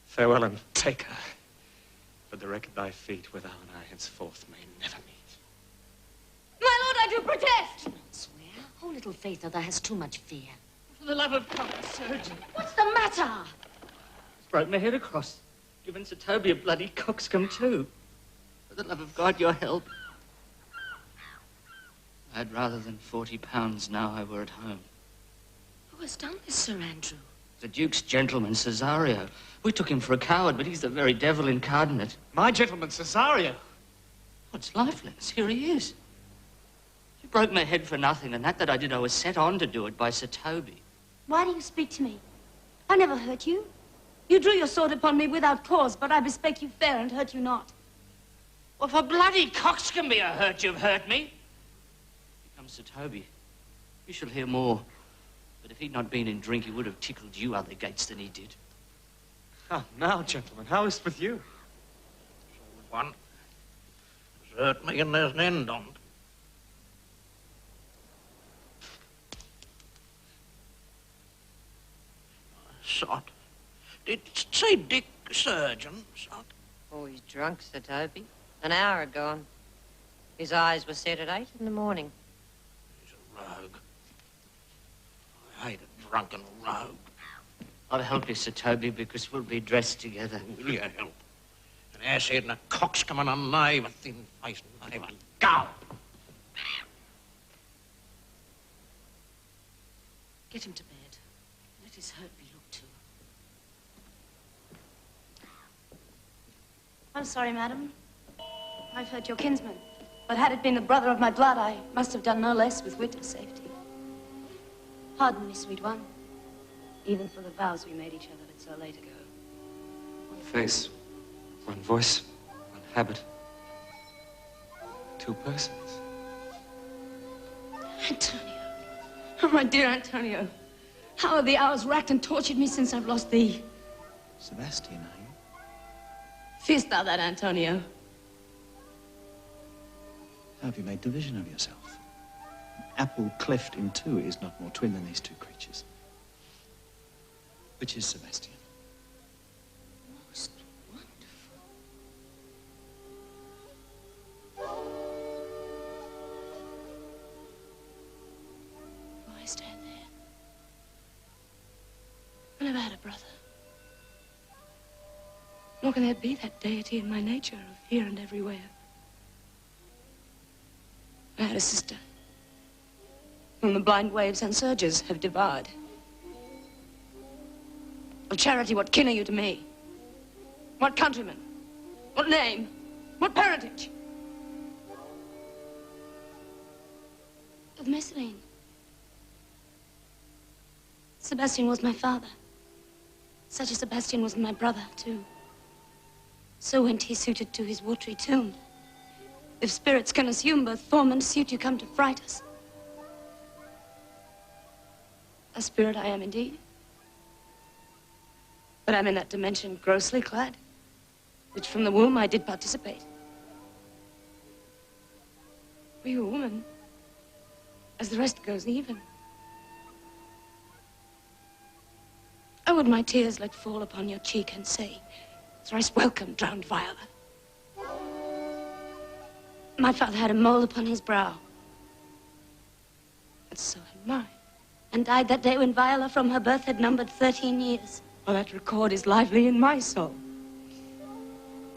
Farewell and take her, but the wreck at thy feet where thou and I henceforth may never meet. My lord, I do protest! Do not swear. Oh, little faith, thou hast too much fear. For the love of God, surgeon. What's the matter? Broke my head across. Given Sir Toby a bloody coxcomb too. For the love of God, your help. I'd rather than £40 now I were at home. Who has done this, Sir Andrew? The Duke's gentleman, Cesario. We took him for a coward, but he's the very devil incarnate. My gentleman, Cesario? What's lifeless? Here he is. You broke my head for nothing, and that I did, I was set on to do it by Sir Toby. Why do you speak to me? I never hurt you. You drew your sword upon me without cause, but I bespake you fair and hurt you not. Well, for bloody coxcomb I hurt you've hurt me. Here comes Sir Toby. You shall hear more. But if he'd not been in drink, he would have tickled you other gates than he did. Ah, now, gentlemen, how is it with you? One. Hurt me and there's an end on't. Sot. Did say Dick surgeon, Sot? Oh, he's drunk, Sir Toby. An hour gone. His eyes were set at 8 in the morning. He's a rogue. I hate a drunken rogue. I'll help you, Sir Toby, because we'll be dressed together. Will you help? An asshead and a coxcomb and a knave, a thin-faced knave, a gow. Get him to bed. Let his hurt be looked to. I'm sorry, madam. I've hurt your kinsman. But had it been the brother of my blood, I must have done no less with wit or safety. Pardon me, sweet one. Even for the vows we made each other but so late ago. One face, one voice, one habit. Two persons. Antonio. Oh, my dear Antonio. How have the hours racked and tortured me since I've lost thee? Sebastian, are you? Fearst thou that, Antonio? How have you made division of yourself? An apple cleft in two is not more twin than these two creatures. Which is Sebastian? Most wonderful. Why stand there? I never had a brother. Nor can there be that deity in my nature of here and everywhere. I had a sister, whom the blind waves and surges have devoured. Of charity, what kin are you to me? What countryman? What name? What parentage? Of Messalene. Sebastian was my father. Such a Sebastian was my brother, too. So went he suited to his watery tomb. If spirits can assume both form and suit, you come to fright us. A spirit I am indeed. But I'm in that dimension grossly clad, which from the womb I did participate. Were you a woman, as the rest goes even? I would my tears let fall upon your cheek and say, thrice welcome, drowned Viola. My father had a mole upon his brow. And so had mine. And died that day when Viola from her birth had numbered 13 years. Oh, that record is lively in my soul.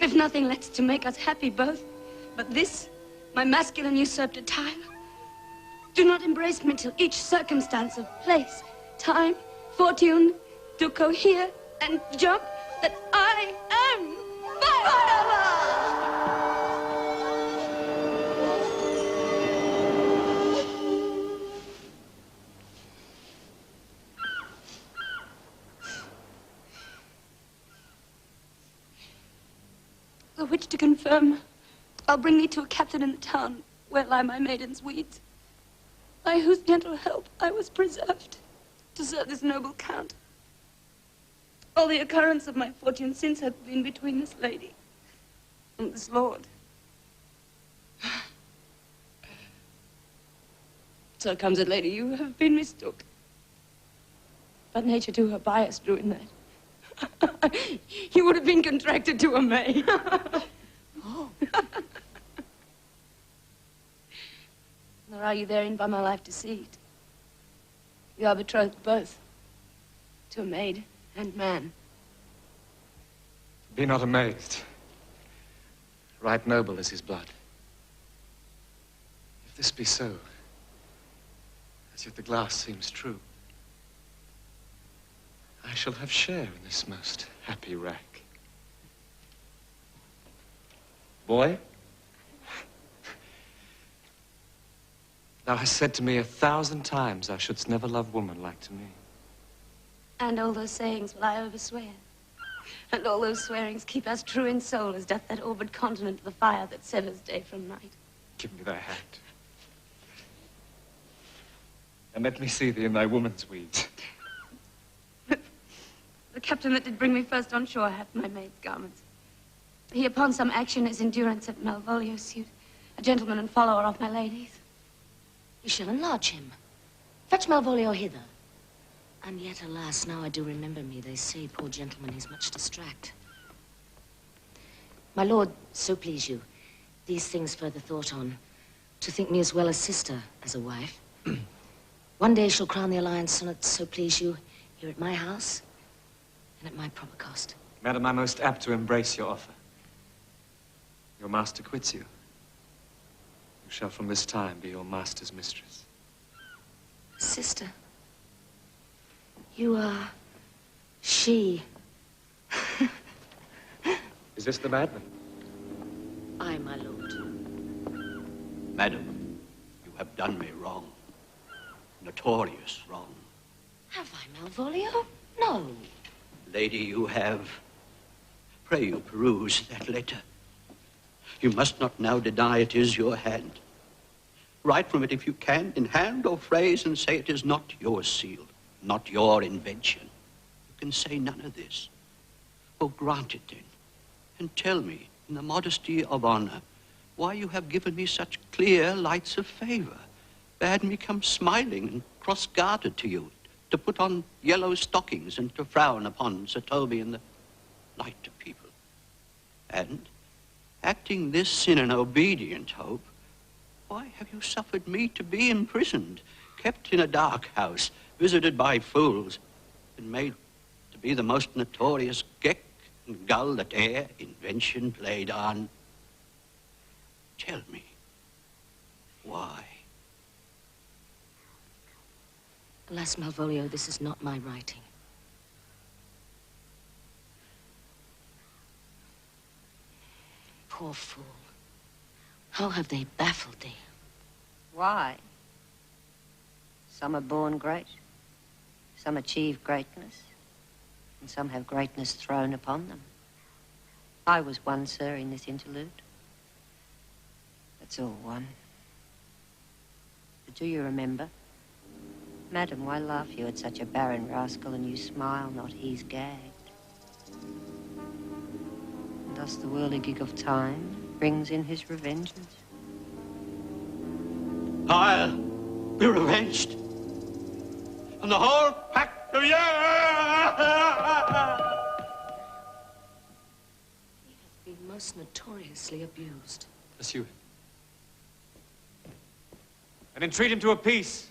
If nothing lets to make us happy both, but this, my masculine usurped time, do not embrace me till each circumstance of place, time, fortune, do cohere and jump that I am Viola! The which to confirm, I'll bring thee to a captain in the town where lie my maiden's weeds, by whose gentle help I was preserved to serve this noble count. All the occurrence of my fortune since hath been between this lady and this lord. So comes it, lady, you have been mistook. But nature to her bias drew in that. You would have been contracted to a maid. Oh. Nor are you therein by my life deceived. You are betrothed both to a maid and man. Be not amazed. Right noble is his blood. If this be so, as yet the glass seems true, I shall have share in this most happy wreck. Boy, thou hast said to me 1,000 times thou shouldst never love woman like to me. And all those sayings will I overswear. And all those swearings keep us true in soul, as doth that orbed continent the fire that severs day from night. Give me thy hand. And let me see thee in thy woman's weeds. The captain that did bring me first on shore hath my maid's garments. He upon some action is endurance at Malvolio's suit, a gentleman and follower of my lady's. You shall enlarge him. Fetch Malvolio hither. And yet, alas, now I do remember me, they say, poor gentleman, he's much distract. My lord, so please you, these things further thought on, to think me as well as sister as a wife. One day shall crown the alliance, and so please you, here at my house, and at my proper cost. Madam, I'm most apt to embrace your offer. Your master quits you. You shall from this time be your master's mistress. Sister, you are she. Is this the madman? Aye, my lord. Madam, you have done me wrong. Notorious wrong. Have I, Malvolio? No. Lady, you have. Pray you peruse that letter. You must not now deny it is your hand. Write from it if you can, in hand or phrase, and say it is not your seal, not your invention. You can say none of this. Oh, grant it then, and tell me, in the modesty of honor, why you have given me such clear lights of favor, bade me come smiling and cross-gartered to you, to put on yellow stockings and to frown upon Sir Toby and the light of people. And, acting this in an obedient hope, why have you suffered me to be imprisoned, kept in a dark house, visited by fools, and made to be the most notorious geck and gull that e'er invention played on? Tell me, why? Alas, Malvolio, this is not my writing. Poor fool. How have they baffled thee? Why? Some are born great, some achieve greatness, and some have greatness thrown upon them. I was one, sir, in this interlude. That's all one. But do you remember? Madam, why laugh you at such a barren rascal, and you smile not, he's gagged. And thus the whirligig of time brings in his revenges. I'll be revenged on the whole pack of you! He hath been most notoriously abused. Pursue him. And entreat him to a peace.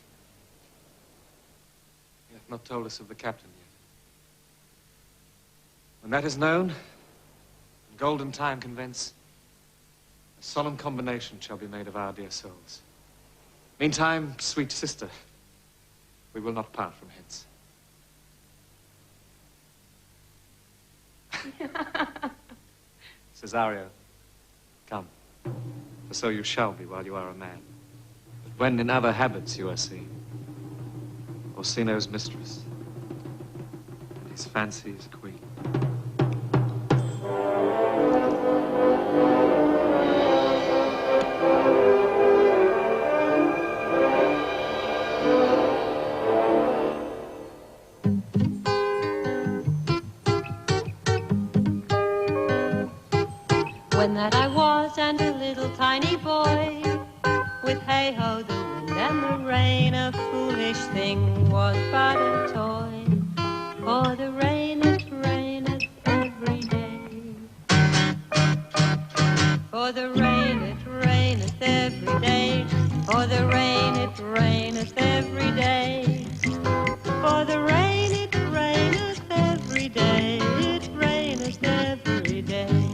He hath not told us of the captain yet. When that is known, and golden time convince, a solemn combination shall be made of our dear souls. Meantime, sweet sister, we will not part from hence. Cesario, come, for so you shall be while you are a man. But when in other habits you are seen, Orsino's mistress, and his fancy's queen. When that I was and a little tiny boy, with hey-ho, the wind and the rain, a foolish thing was but a toy. For the rain, it raineth every day. For the rain, it raineth every day. For the rain, it raineth every day. For the rain, it raineth every day. It raineth every day.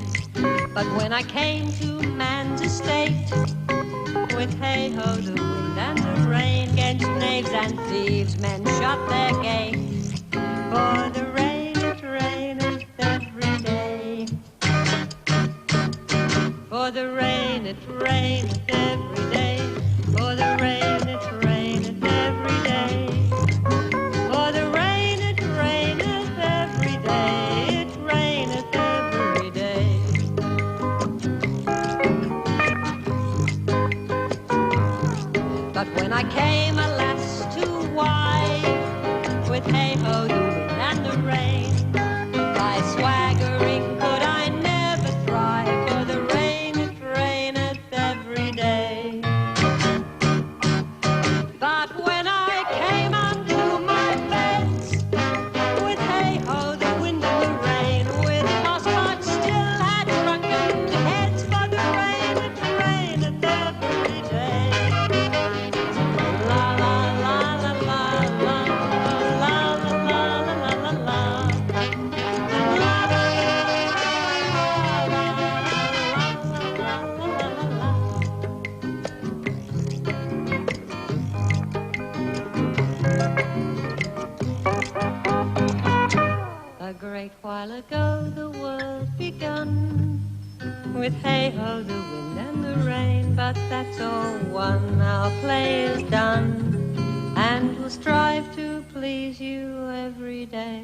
But when I came to man's estate, with hey-ho, the wind and the rain, against knaves and thieves, men shut their gates. For the rain, it raineth every day. For the rain, it raineth every day. For the rain, it raineth every day. For the rain, it raineth every day. It raineth every day. But when I came, alas, to wife, with hey-ho, the wind and the rain, by swaggering could I never thrive, for the rain, it raineth every day. But when I came unto my beds, with hey-ho, the wind and the rain, with Oswald still had drunken heads, for the rain, it raineth every day. La la la la la la la la la la la la. A great while ago the world begun, with hey-ho, the wind and the rain, but that's all one. Our play is done, and we'll strive to please you every day.